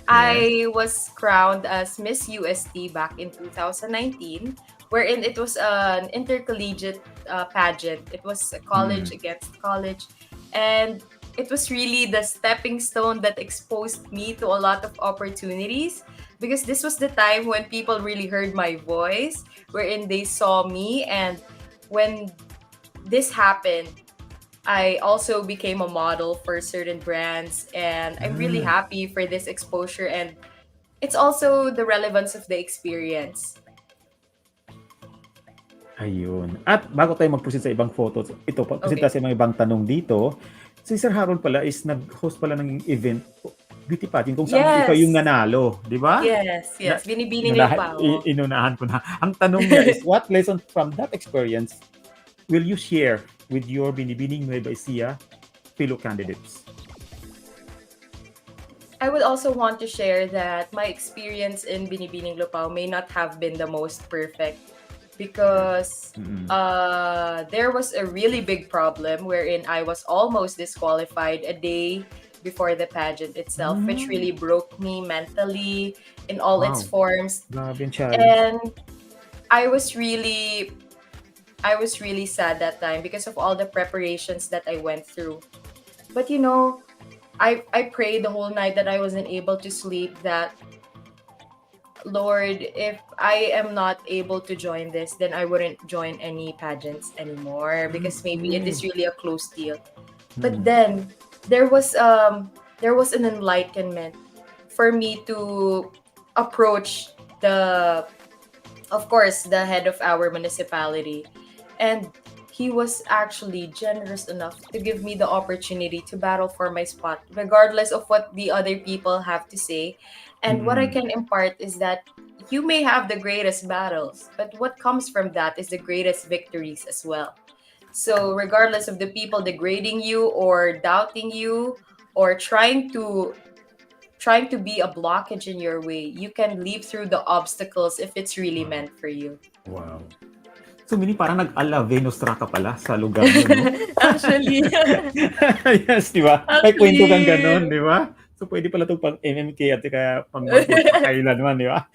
I was crowned as Miss UST back in 2019, wherein it was an intercollegiate pageant. It was a college against college, and it was really the stepping stone that exposed me to a lot of opportunities, because this was the time when people really heard my voice, wherein they saw me. And when this happened, I also became a model for certain brands, and I'm really happy for this exposure, and it's also the relevance of the experience. Ayun. At bago tayo mag-proceed sa ibang photos, ito, proceed Okay. tayo sa mga ibang tanong dito. Si Sir Harold pala is nag-host pala ng event, beauty pageant, kung saan ikaw yung nanalo, di ba? Yes. Binibining Lupao. Inunahan ko na. Ang tanong niya is, what lesson from that experience will you share with your Binibining Nueva Ecija fellow candidates? I would also want to share that my experience in Binibining Lupao may not have been the most perfect, because there was a really big problem wherein I was almost disqualified a day before the pageant itself, which really broke me mentally in all its forms. Grabe yung challenge. And I was really sad that time because of all the preparations that I went through. But I prayed the whole night that I wasn't able to sleep, that Lord, if I am not able to join this, then I wouldn't join any pageants anymore, because maybe it is really a close deal. But then there was an enlightenment for me to approach of course, the head of our municipality, and he was actually generous enough to give me the opportunity to battle for my spot, regardless of what the other people have to say. And what I can impart is that you may have the greatest battles, but what comes from that is the greatest victories as well. So regardless of the people degrading you or doubting you or trying to be a blockage in your way, you can leap through the obstacles if it's really meant for you. Wow. So, Mini, parang nag-ala Venus ka pala sa lugar mo, no? Actually. Yes, di ba? May kwento kang ganon, di ba? So, pwede pala itong pang MMK at pang magpapakailanman, di ba?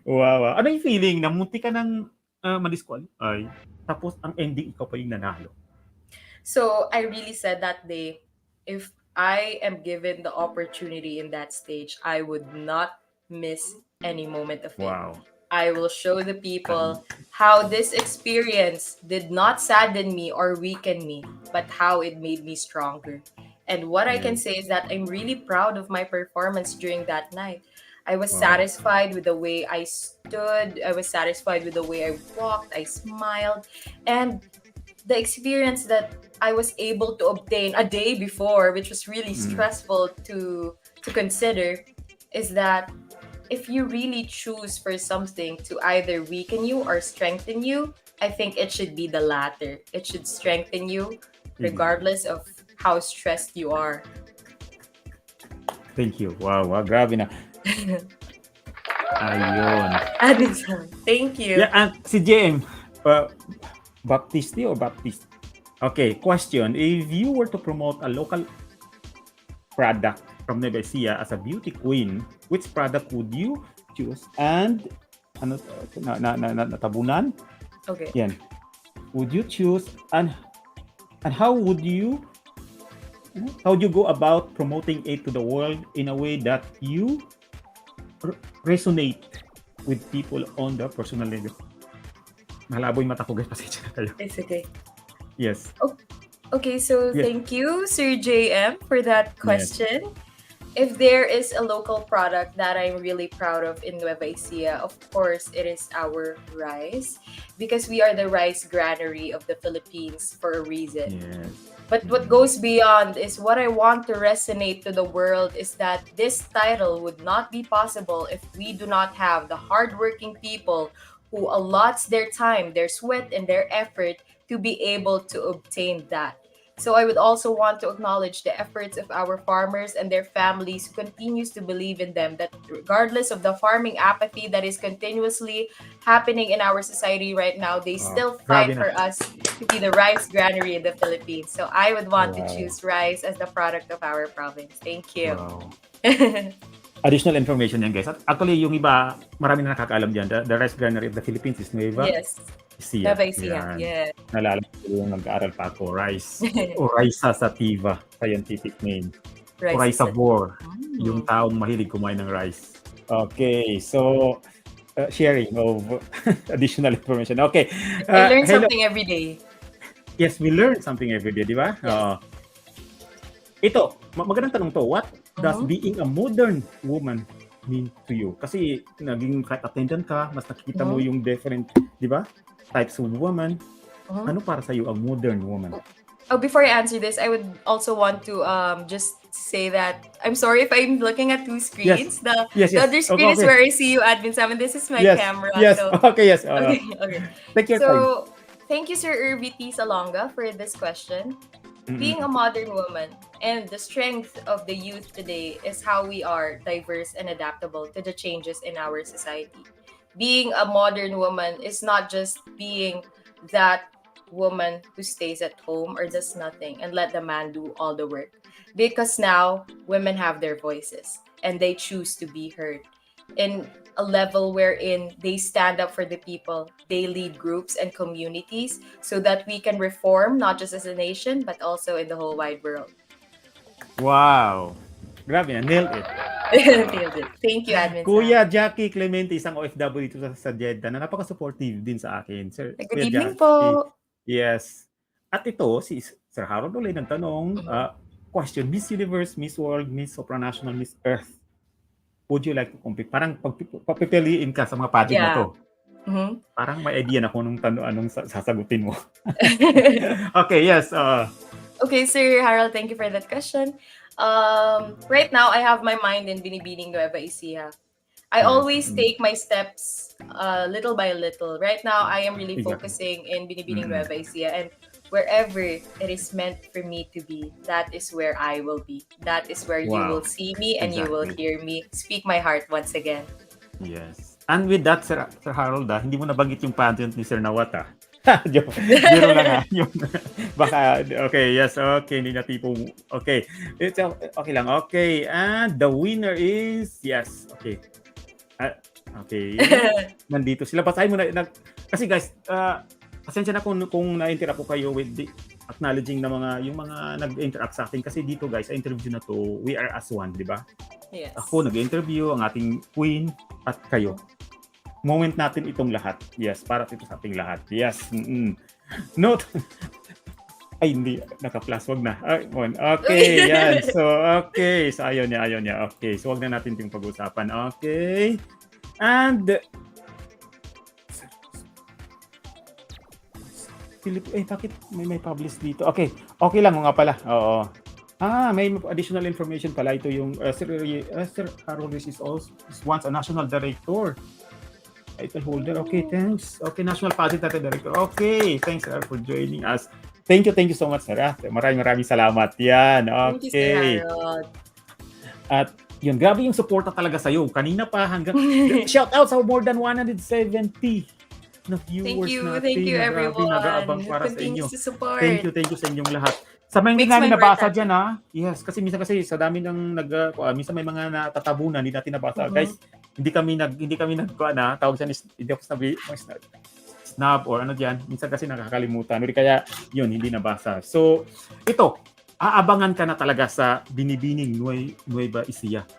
Wow. Ano yung feeling na munti ka ng ma-disqualify, tapos ang ending ikaw pa yung nanalo? So, I really said that day, if I am given the opportunity in that stage, I would not miss any moment of it. Wow. I will show the Um, people how this experience did not sadden me or weaken me, but how it made me stronger. And what I can yes. say is that I'm really proud of my performance during that night. I was Wow. satisfied with the way I stood, I was satisfied with the way I walked, I smiled, and the experience that I was able to obtain a day before, which was really Mm. stressful to consider, is that if you really choose for something to either weaken you or strengthen you, I think it should be the latter. It should strengthen you Exactly. regardless of how stressed you are. Thank you. Wow, wow, grabe na. Ayun. Adinson, thank you. Yeah, and si JM, Baptisti or Baptist? Okay, question. If you were to promote a local product from Nueva Ecija as a beauty queen, which product would you choose? And ano natabunan? Okay. Yan. Would you choose and how would you go about promoting it to the world in a way that you resonate with people on the personal level? Malabo yung mata ko, guys. Pasensya na kayo. It's okay. Yes. Okay, so Yes. thank you, Sir JM, for that Yes. question. If there is a local product that I'm really proud of in Nueva Ecija, of course, it is our rice, because we are the rice granary of the Philippines for a reason. Yes. But what goes beyond is what I want to resonate to the world is that this title would not be possible if we do not have the hardworking people who allots their time, their sweat, and their effort to be able to obtain that. So I would also want to acknowledge the efforts of our farmers and their families who continues to believe in them, that regardless of the farming apathy that is continuously happening in our society right now, they still fight Grabe na. for us to be the rice granary in the Philippines. So I would want to Wow. choose rice as the product of our province. Thank you. Wow. Additional information yan, guys. At actually, yung iba, marami na nakakaalam dyan. The rice granary of the Philippines is Nueva Yes. Ecija. Nueva Ecija. Yan. Yeah. Nalala ko yung nag-aaral pa ako, rice. O Raisa sativa, scientific name. O Rice. Raisa Bor, Mm. yung taong mahilig kumain ng rice. Okay, so sharing of additional information. Okay. I learn hello. something every day. Yes, we learn something every day, di ba? Yes. Ito, magandang tanong to. What does Mhm. being a modern woman mean to you? Kasi naging flight attendant ka, mas nakikita mo yung different, di ba? Types of woman. Mhm. Ano para sa iyo ang modern woman? Oh, before I answer this, I would also want to just say that I'm sorry if I'm looking at two screens. Yes. The other screen is Okay. where I see you, Admin Sam, and this is my Yes. camera. Yes. So Okay, yes. okay. Take your time. So thank you, Sir Irviti Salonga, for this question. Being a modern woman and the strength of the youth today is how we are diverse and adaptable to the changes in our society. Being a modern woman is not just being that woman who stays at home or does nothing and let the man do all the work. Because now women have their voices and they choose to be heard in a level wherein they stand up for the people. They lead groups and communities so that we can reform not just as a nation but also in the whole wide world. Wow. Grabe na, nailed it. Nailed it. Thank you, Admin Sam. Kuya Jackie Clemente, isang OFW dito sa Jeddah na napaka-supportive din sa akin. Sir, Good Kuya evening Jackie. po. Yes. At ito, si Sir Harold ulit nagtanong, question, Miss Universe, Miss World, Miss Supranational, Miss Earth. Would you like to compete? Parang papipiliin ka sa mga pageant na to. Mhm. Parang may idea na kung anong sasagutin mo. Okay, yes. Okay, Sir Harold, thank you for that question. Right now, I have my mind in Binibining Nueva Ecija. I always take my steps little by little. Right now, I am really Exactly. focusing in Binibining Nueva Ecija, and wherever it is meant for me to be, that is where I will be. That is where you Wow. will see me and you will Exactly. hear me speak my heart once again. Yes. And with that, Sir Harold, hindi mo nabanggit yung pageant ni Sir Nawata. Joke lang yung baka, okay, yes, okay, hindi na tipong, okay. It's okay lang, okay. And the winner is, yes, okay. Okay. Nandito sila. Basahin mo na. Kasi guys, pasensya na kung na-interrupt ko kayo with acknowledging na yung mga nag-interact sa atin kasi dito guys, sa interview na to, we are as one, di ba? Yes. Ako nag-interview, ang ating queen at kayo. Moment natin itong lahat. Yes, para ito sa ating lahat. Yes. Note. Ay, hindi. Naka-plus. Wag na. Okay, yan. So, okay. So, ayaw niya. Okay. So, wag na natin itong pag-usapan. Okay. And, bakit may publish dito? Okay. Okay lang nga pala. Oo. May additional information pala. Ito yung Sir Harold is once a national director. Title holder. Okay, thanks. Okay, National Pageant Director. Okay, thanks sir for joining us. Thank you so much sir. Maraming salamat. Yan. Okay. Thank you, Sir. At yun, grabe yung suporta talaga sa'yo. Kanina pa hanggang shout out sa more than 170 na viewers natin. Thank you everyone. Nag-aabang para sa inyo. To support. Thank you sa inyong lahat. Sa mga hindi namin nabasa dyan ha. Yes, kasi minsan sa dami ng minsan may mga natatabunan, hindi natin nabasa. Guys, hindi kami tawag siya hindi ako snap or ano diyan. Minsan kasi nakakalimutan. Kaya yun, hindi nabasa. So, ito, aabangan ka na talaga sa Binibining Nueva Ecija.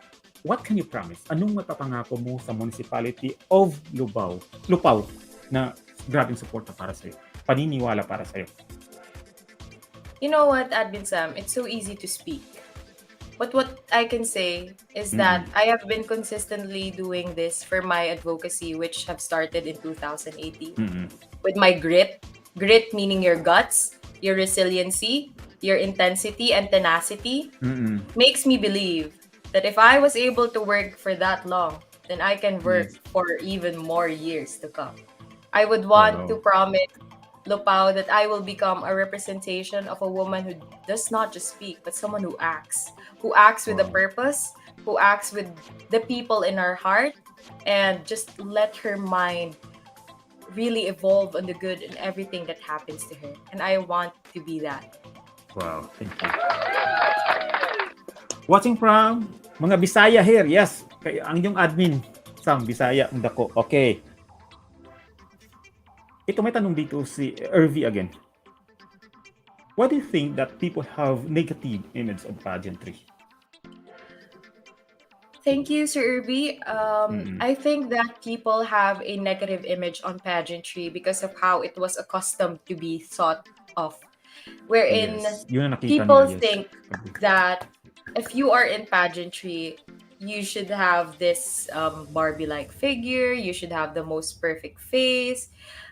What can you promise? Anong mapapangako mo sa Municipality of Lupao na grabing suporta para sa'yo? Paniniwala para sa'yo? You know what, Admin Sam? It's so easy to speak. But what I can say is that I have been consistently doing this for my advocacy, which have started in 2018. With my grit meaning your guts, your resiliency, your intensity and tenacity, makes me believe that if I was able to work for that long, then I can work for even more years to come. I would want to promise Lupao that I will become a representation of a woman who does not just speak, but someone who acts with a purpose, who acts with the people in her heart, and just let her mind really evolve on the good and everything that happens to her. And I want to be that. Wow, thank you. Watching from mga Bisaya here. Yes, ang inyong admin, Sam, Bisaya, ang dako. Okay. Ito may tanong dito si Irvi again. Why do you think that people have negative image of pageantry? Thank you, Sir Irvi. I think that people have a negative image on pageantry because of how it was accustomed to be thought of. Wherein people think that if you are in pageantry, you should have this Barbie-like figure, you should have the most perfect face.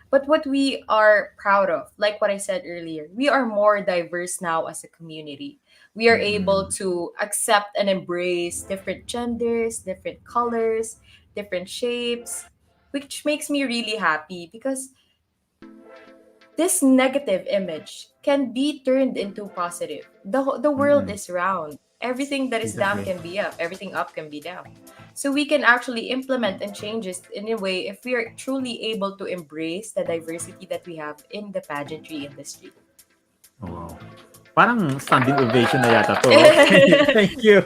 But what we are proud of, like what I said earlier, we are more diverse now as a community. We are able to accept and embrace different genders, different colors, different shapes, which makes me really happy because this negative image can be turned into positive. The world is round. Everything that is down can be up. Everything up can be down. So we can actually implement and changes in a way if we are truly able to embrace the diversity that we have in the pageantry industry. Wow. Parang standing ovation na yata to. Okay. Thank you.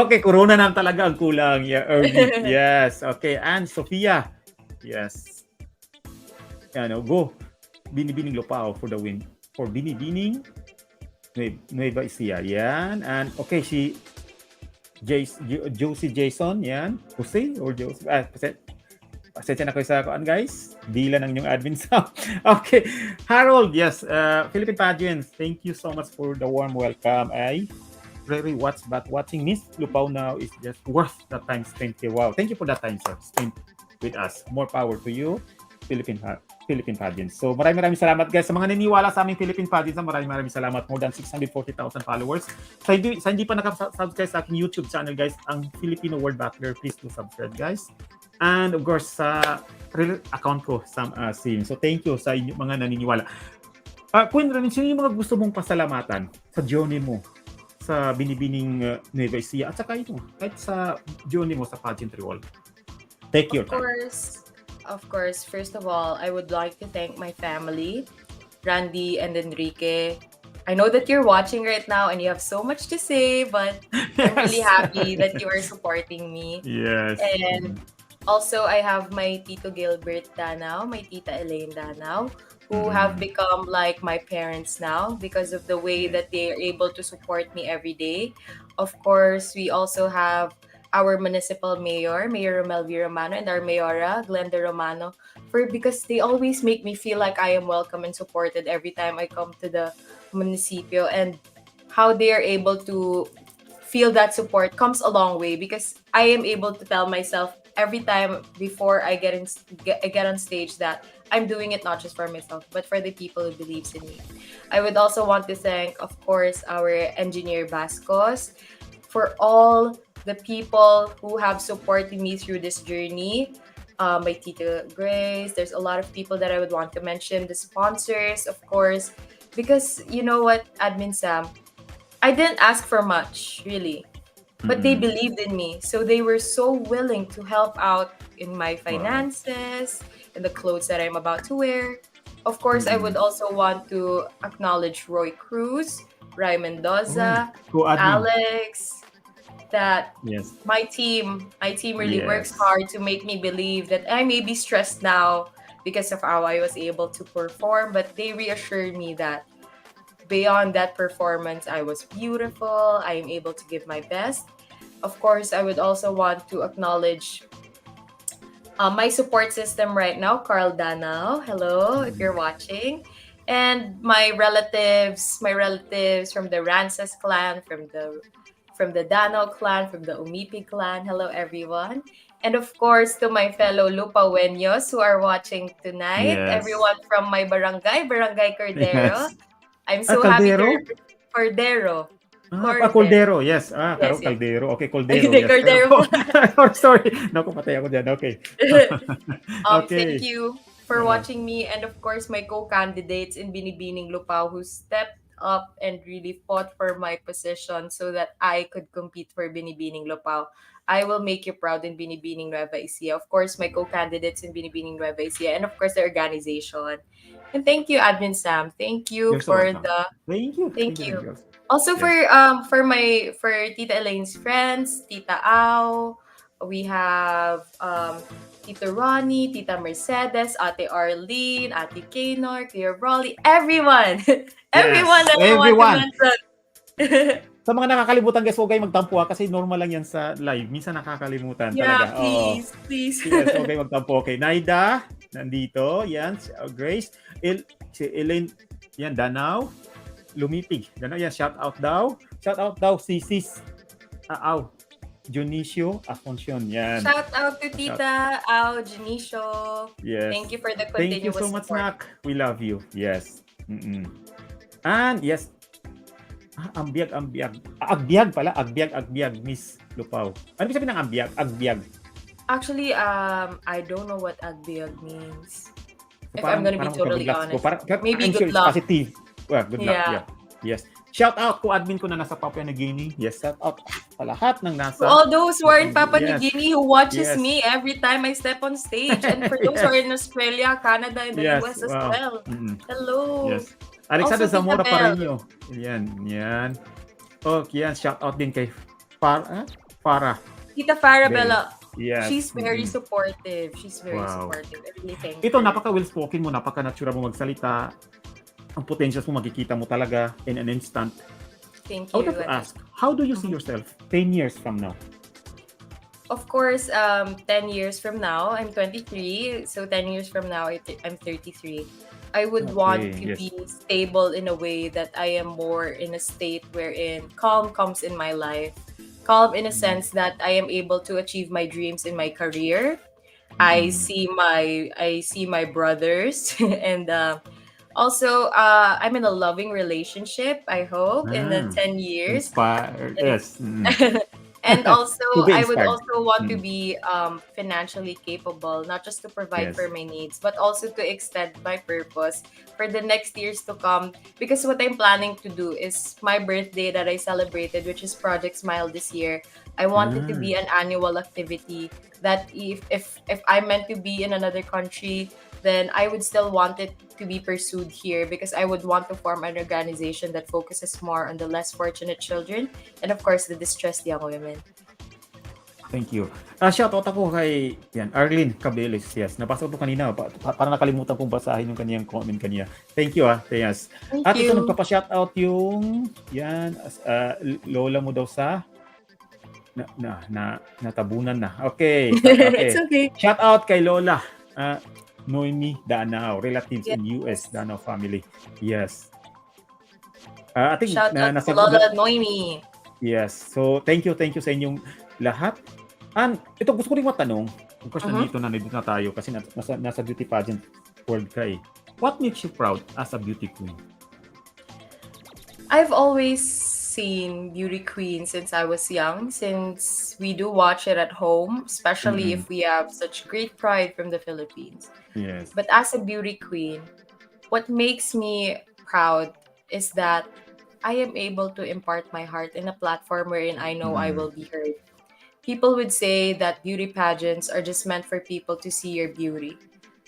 Okay, corona na talaga ang kulang. Yeah, Irving. Yes. Okay, and Sophia. Yes. Go. Binibining Lupao for the win. For Binibining Nueva Ecija. Yan. And okay, Josie Jason, yan. Jose or Josie? Pasensya na kayo sa kuan, guys. Dila ng inyong admin sa. Okay. Harold, yes. Philippine Pageants, thank you so much for the warm welcome. Very watching Miss Lupao now is just worth the time spent here. Wow. Thank you for that time, sir. Spent with us. More power to you, Philippine Pageants. So maraming salamat guys sa mga naniniwala sa aming Philippine Pageants. Maraming salamat. More than 640,000 followers. Sa hindi pa nakasubscribe sa aking YouTube channel guys, ang Filipino World Battler, please do subscribe guys. And of course sa account ko, Sam Asim. So thank you sa inyo mga naniniwala. Queen Rinrin, sino yung mga gusto mong pasalamatan sa journey mo sa Binibining Nueva Ecija at saka ito, kahit sa journey mo sa pageantry world? Take your time. Of course, first of all, I would like to thank my family, Randy and Enrique. I know that you're watching right now and you have so much to say, but I'm really happy that you are supporting me. Yes. And Also, I have my Tito Gilbert Danao, my Tita Elaine Danao, who have Mm-mm. become like my parents now because of the way Yes. that they are able to support me every day. Of course, we also have our municipal mayor, Mayor Romel V. Romano, and our mayora, Glenda Romano, for because they always make me feel like I am welcome and supported every time I come to the municipio, and how they are able to feel that support comes a long way because I am able to tell myself every time before I get on stage that I'm doing it not just for myself but for the people who believes in me. I would also want to thank, of course, our engineer Bascos for all the people who have supported me through this journey. My Tita Grace, there's a lot of people that I would want to mention. The sponsors, of course, because you know what, Admin Sam, I didn't ask for much, really, but they Mm-mm. believed in me. So they were so willing to help out in my Wow. finances, in the clothes that I'm about to wear. Of course, I would Mm-mm. also want to acknowledge Roy Cruz, Rai Oh, Mendoza, co-admin. Alex, that Yes. my team really works Yes. hard to make me believe that I may be stressed now because of how I was able to perform, but they reassured me that beyond that performance, I was beautiful. I am able to give my best. Of course, I would also want to acknowledge my support system right now, Carl Danao. Hello, if Mm-mm. you're watching. And my relatives from the Rances clan, from the Danao clan, from the Umipi clan. Hello, everyone. And of course, to my fellow Lupaweños who are watching tonight, Yes. everyone from my barangay, Barangay Cordero. Yes. I'm Ah, so happy to Caldero? represent Cordero. Cordero. Cordero. Yes. Yes, yes. Caldero. Okay, Caldero. The Yes. Pero, Cordero. oh, sorry. Naku, patay ako dyan. Okay. Thank Okay. you for Uh, watching me, and of course my co-candidates in Binibining Lupao who stepped up and really fought for my position so that I could compete for Binibining Lupao. I will make you proud in Binibining Nueva Ecija. Of course, my co-candidates in Binibining Nueva Ecija, and of course the organization. And thank you, Admin Sam. Thank you you're so for welcome. the Thank you. Thank Thank you. Thank you. you. Also Yes. for Tita Elaine's friends, Tita Au, we have Tita Ronnie, Tita Mercedes, Ate Arlene, Ate Kaynor, Kuya Rolly, everyone. Everyone Yes. that I want to Everyone. mention. Sa mga nakakalimutan guys, huwag kayong magtampo kasi normal lang yan sa live. Minsan nakakalimutan Yeah, talaga. Oo. please, please. Yes, huwag kayong magtampo. Okay, Naida, nandito. Yan, Grace. Si Elaine, yan, Danau. Lumipig. Danau, yan, shout out daw. Shout out daw si Sis. Aw. Junicio Asuncion. Yan. Shout out to Shout. Tita Au, Janicio. Yes. Thank you for the Thank you continuous so much, support. Nak. We love you. Yes. Mm-mm. And yes, ambiag. Agbiag pala. Agbiag. Miss Lupao. Ano ibig sabihin ng ambiag? Agbiag. Actually, I don't know what agbiag means. If Parang, I'm gonna be parang totally good luck ko. honest. Maybe I'm sure good it's luck. positive. Well, good luck. Yeah. Yeah. Yes. Shout out ko admin ko na nasa Papua New Guinea. Yes, shout out sa lahat ng To nasa all those who are in Papua New Yes. Guinea who watches Yes. me every time I step on stage, and for those who are in Australia, Canada, and the Yes. US as Wow. well. Mm-mm. Hello. Yes. Alexander Also, Tita Zamora Belle. Pareño. Yan. Okay, yan. Shout out din kay Farah. Tita Farah Belle. Bella. Yes. She's very Mm-mm. supportive. She's very Wow. supportive. I really thank Ito, her. napaka-well-spoken mo, napaka-natural mo magsalita. Ang potentials mo makikita mo talaga in an instant. Thank I would you. like to ask, how do you see yourself 10 years from now? Of course, 10 years from now, I'm 23. So 10 years from now, I'm 33. I would want to yes. be stable in a way that I am more in a state wherein calm comes in my life. Calm in a sense that I am able to achieve my dreams in my career. I see my brothers and also I'm in a loving relationship, I hope, in the 10 years. Inspired. And- Yes. And also, To be I would inspired. also want to be financially capable, not just to provide Yes. for my needs, but also to extend my purpose for the next years to come. Because what I'm planning to do is my birthday that I celebrated, which is Project Smile this year. I want it to be an annual activity that if I'm meant to be in another country, then I would still want it to be pursued here because I would want to form an organization that focuses more on the less fortunate children and of course the distressed young women. Thank you. Shoutout ako kay Arlene Cabeles. Yes, nabasa ko kanina. Parang nakalimutan kong basahin yung kaniyang comment kanina. Thank you Yes. Thank At ito you. nagpapa-shoutout yung lola mo daw sa natabunan na. Okay. It's okay. Shoutout kay Lola Noemi Danao, relatives Yeah. in US, Danao family. Yes. I think Shout out to nasagot Lola Noemi. Yes. So, thank you sa inyong lahat. And ito gusto ko rin matanong, of course nandito na tayo kasi nasa beauty pageant world ka eh. What makes you proud as a beauty queen? I've always seen beauty queen since I was young, since we do watch it at home, especially if we have such great pride from the Philippines. Yes. But as a beauty queen, what makes me proud is that I am able to impart my heart in a platform wherein I know I will be heard. People would say that beauty pageants are just meant for people to see your beauty.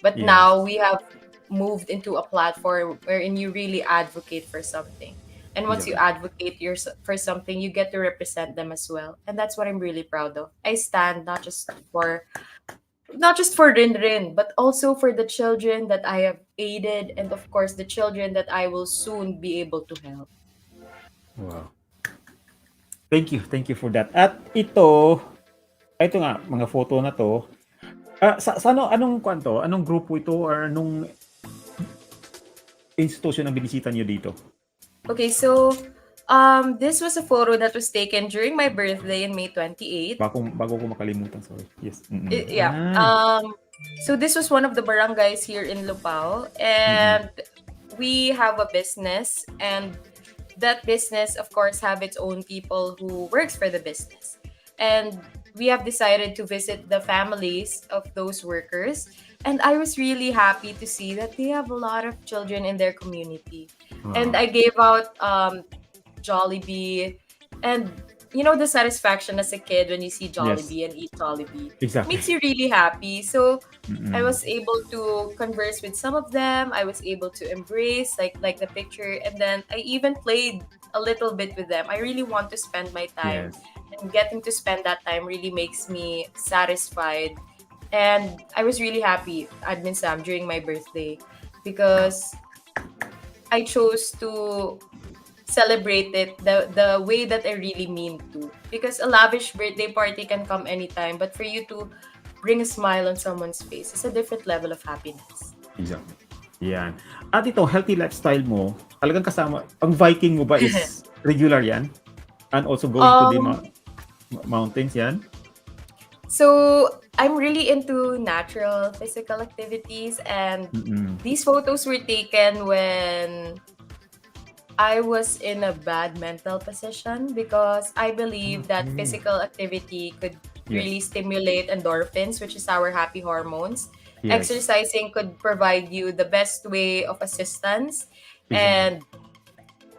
But Yes. now we have moved into a platform wherein you really advocate for something. And once you advocate for something, you get to represent them as well. And that's what I'm really proud of. I stand not just for Rinrin, but also for the children that I have aided, and of course the children that I will soon be able to help. Wow. Thank you for that. At ito nga, mga photo na to. Anong kwanto? Anong grupo ito or anong institution ang binisita niyo dito? Okay, so this was a photo that was taken during my birthday in May 28. Bago ko makalimutan, sorry. Yes. So this was one of the barangays here in Lupao, and we have a business, and that business, of course, have its own people who works for the business. And we have decided to visit the families of those workers. And I was really happy to see that they have a lot of children in their community. Wow. And I gave out Jollibee, and you know the satisfaction as a kid when you see Jollibee and eat Jollibee. Exactly. Makes you really happy. So I was able to converse with some of them. I was able to embrace like the picture, and then I even played a little bit with them. I really want to spend my time, and getting to spend that time really makes me satisfied. And I was really happy, Admin Sam, during my birthday, because I chose to celebrate it the way that I really mean to. Because a lavish birthday party can come anytime, but for you to bring a smile on someone's face is a different level of happiness. Exactly. Yan. At ito, healthy lifestyle mo, talagang kasama, ang Viking mo ba is regular yan? And also going to the mountains yan? So, I'm really into natural physical activities, and these photos were taken when I was in a bad mental position, because I believe that physical activity could really stimulate endorphins, which is our happy hormones. Yes. Exercising could provide you the best way of assistance. And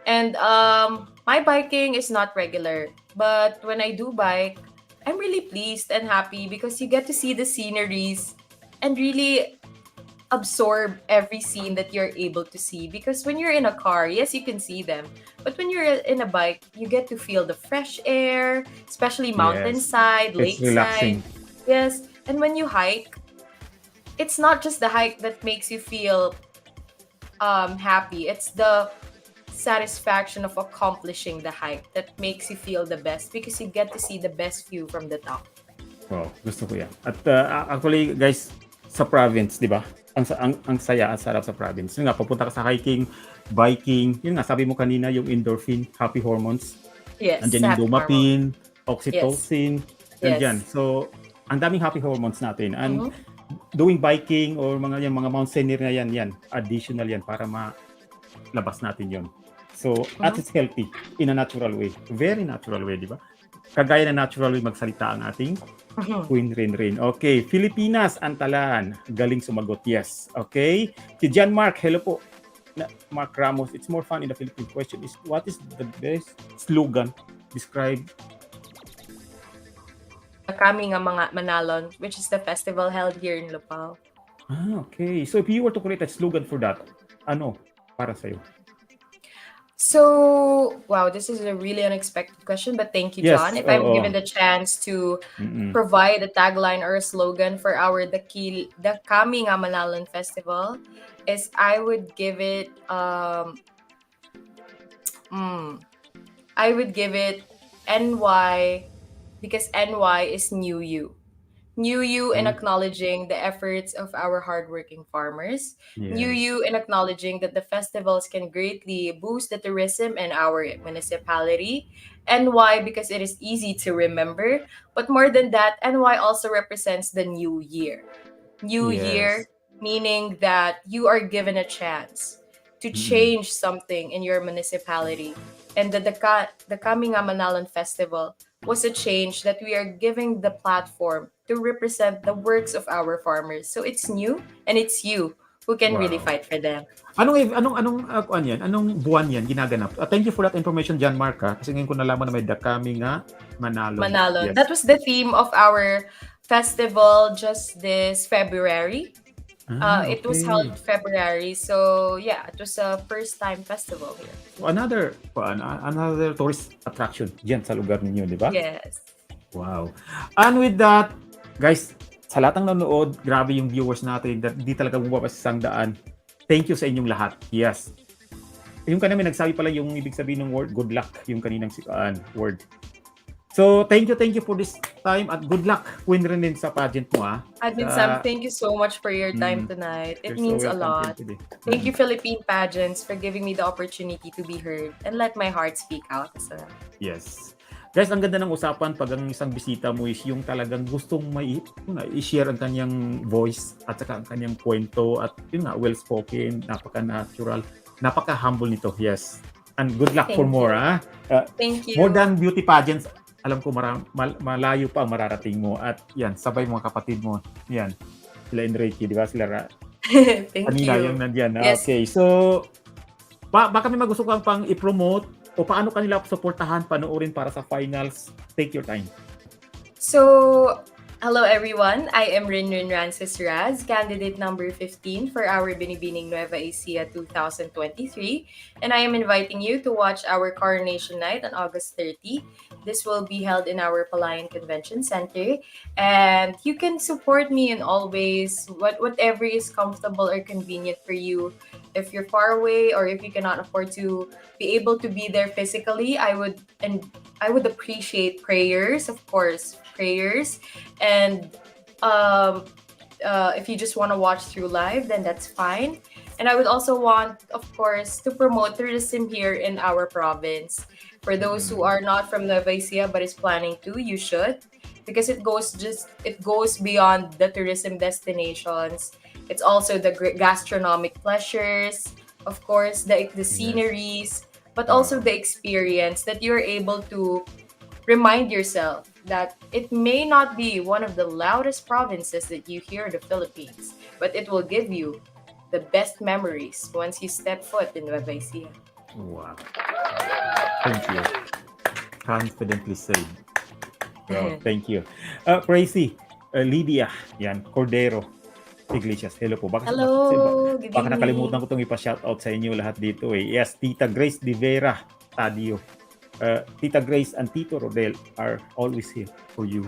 my biking is not regular, but when I do bike, I'm really pleased and happy because you get to see the sceneries and really absorb every scene that you're able to see. Because when you're in a car, yes, you can see them, but when you're in a bike, you get to feel the fresh air, especially mountainside, It's lakeside. relaxing. Yes, and when you hike, it's not just the hike that makes you feel happy. It's the satisfaction of accomplishing the hike that makes you feel the best, because you get to see the best view from the top. Wow, gusto ko yan. At actually, guys, sa province, di ba? Ang saya, ang sarap sa province. Yun nga, papunta ka sa hiking, biking, yun nga, sabi mo kanina, yung endorphin, happy hormones. Yes, Andyan yung happy dopamine, hormone. oxytocin, Yes. andyan. So, ang daming happy hormones natin. And doing biking or mga mountaineer na yan, additional yan para malabas natin yon. So, at it's healthy in a natural way. Very natural way, di ba? Kagaya na natural way magsalita ang ating Queen Rinrin. Okay, Filipinas, Antalan. Galing sumagot, yes. Okay. Si John Mark, hello po. Mark Ramos, it's more fun in the Philippine question is, what is the best slogan describe Kami nga mga Manalon, which is the festival held here in Lupao. okay. So if you were to create a slogan for that, ano para sa'yo? So, wow, this is a really unexpected question, but thank you, John. Yes, If I'm oo. given the chance to Mm-mm. provide a tagline or a slogan for our the Kami nga Manalan Festival, is I would give it mm, I would give it NY, because NY is new you. New you in Mm. acknowledging the efforts of our hardworking farmers. New Yes. you in acknowledging that the festivals can greatly boost the tourism in our municipality. NY because it is easy to remember. But more than that, NY also represents the new year. New Yes. year, meaning that you are given a chance to Mm-mm. change something in your municipality. And the coming Manalan Festival was a change that we are giving the platform to represent the works of our farmers. So it's new and it's you who can really Wow. fight for them. Kuan yan? Anong buwan yan ginaganap? Thank you for that information, John Mark, ha? Kasi ngayon ko nalaman na may The Kami nga Manalon. Manalon. Yes. That was the theme of our festival just this February. It was Okay. held February, so yeah, it was a first time festival here. So another tourist attraction diyan sa lugar ninyo, di ba? Yes. Wow. And with that, guys, sa lahat ng nanonood, grabe yung viewers natin that di talaga bumaba sa 100. Thank you sa inyong lahat. Yes. Yung kanina may nagsabi pala yung ibig sabihin ng word, good luck, yung kaninang word. So, thank you for this time at good luck win rin din sa pageant mo, ha? Admin Sam, thank you so much for your time tonight. It means a lot. Thank you, Philippine Pageants, for giving me the opportunity to be heard and let my heart speak out as well. Yes. Guys, ang ganda ng usapan pag ang isang bisita mo is yung talagang gustong i-share ang kanyang voice at saka ang kanyang kwento at yun nga, well-spoken, napaka-natural, napaka-humble nito. Yes. And good luck for more, ha? Thank you. More than beauty pageants, alam ko malayo pa ang mararating mo at yan, sabay mga kapatid mo. Yan. Sila Enrique, di ba? Sila Thank kanina you. yung nandyan. Yes. Okay, so baka may magusto kang pang i-promote o paano kanila suportahan, panoorin para sa finals. Take your time. So, hello everyone. I am Rinrin Raz, candidate number 15 for our Binibining Nueva Ecija 2023, and I am inviting you to watch our coronation night on August 30. This will be held in our Palayan Convention Center, and you can support me in all ways, whatever is comfortable or convenient for you. If you're far away or if you cannot afford to be able to be there physically, I would appreciate prayers, of course, and if you just want to watch through live, then that's fine. And I would also want, of course, to promote tourism here in our province. For those who are not from Nueva Ecija but is planning to, you should, because it goes beyond the tourism destinations. It's also the gastronomic pleasures, of course, the sceneries, but also the experience that you're able to remind yourself that it may not be one of the loudest provinces that you hear in the Philippines, but it will give you the best memories once you step foot in Nueva Ecija. Wow. Thank you. Confidently said. Well, thank you. Crazy. Lydia, yan, Cordero Iglesias. Hello po. Hello. Good Baka evening. nakalimutan ko itong ipa-shoutout sa inyo lahat dito eh. Yes, Tita Grace De Vera Tadio. Tita Grace and Tito Rodel are always here for you.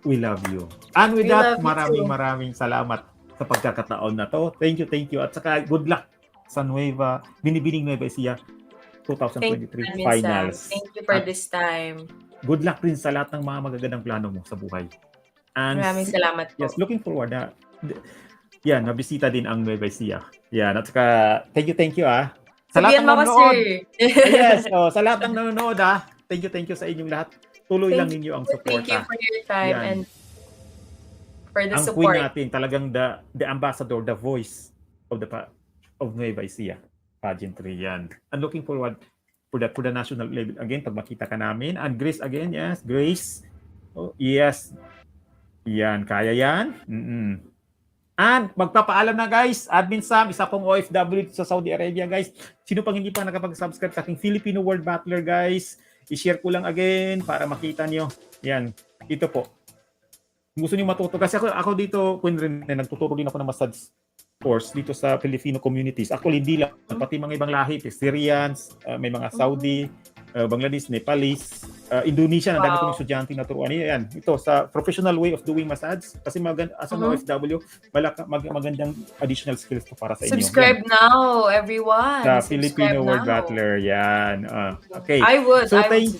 We love you. And with that, maraming salamat sa pagkakataon na to. Thank you. At saka good luck sa Binibining Nueva Ecija 2023 finals. Thank you for this time. Good luck rin sa lahat ng mga magagandang plano mo sa buhay. And maraming salamat po. Yes, looking forward na nabisita din ang Nueva Ecija. Yan, at saka thank you Sa lahat ng nanonood. Yes, sa lahat ng nanonood thank you sa inyong lahat. Tuloy lang ninyo ang support. Thank you for your time and for the support. Ang queen natin, talagang the ambassador, the voice of Nueva Ecija pageantry. Yan. And looking forward for the national level again pag makita ka namin. And Grace again, yes. Grace. Oh, yes. Yan, kaya yan. And magpapaalam na guys, Admin Sam, isa pong OFW sa Saudi Arabia guys. Sino pang hindi pa nakapag-subscribe sa aking Filipino World Battler guys, i-share ko lang again para makita nyo. Yan, ito po. Kung gusto nyo matuto, kasi ako dito, Queen rin, nagtuturo din ako ng massage course, dito sa Filipino communities. Actually, hindi lang, pati mga ibang lahi, Syrians, may mga Saudi, Bangladesh, Nepalese, Indonesia, ang dami kong estudyante na turuan. Yan, ito, sa professional way of doing massage, kasi as an OFW, magandang additional skills to para sa inyo. Subscribe now, everyone. Sa Subscribe Filipino Word now. Battler, yan. Okay. I would subscribe.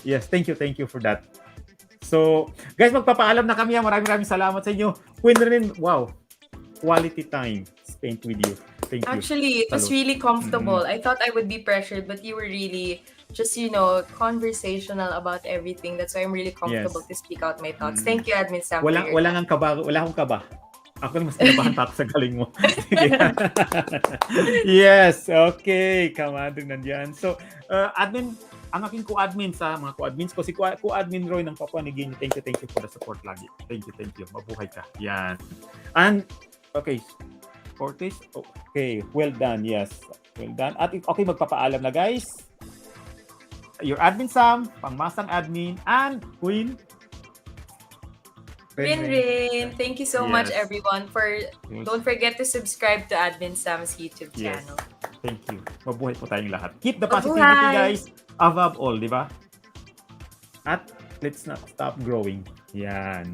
Yes, thank you for that. So, guys, magpapaalam na kami. Maraming salamat sa inyo. Queen Rinrin, wow, quality time spent with you. Thank you. Actually, it was really comfortable. I thought I would be pressured, but you were really just, conversational about everything. That's why I'm really comfortable to speak out my thoughts. Thank you, Admin Sam. Wala akong kaba. Ako na mas kinabahan pa ako sa galing mo. Yes, okay. Kamadre nandiyan. So, admin, ang aking co-admin sa mga co-admins ko, si co-admin Roy ng Papua New Guinea. Thank you for the support lagi. Thank you. Mabuhay ka. Yan. And, okay. Cortez? Okay. Well done. Yes. Well done. At okay, magpapaalam na guys. Your admin Sam, Pangmasang admin, and Queen Rinrin. Thank you so much, everyone. Don't forget to subscribe to Admin Sam's YouTube channel. Thank you. Mabuhay po tayong lahat. Keep the positivity, guys, above all, di ba? At let's not stop growing. Yan.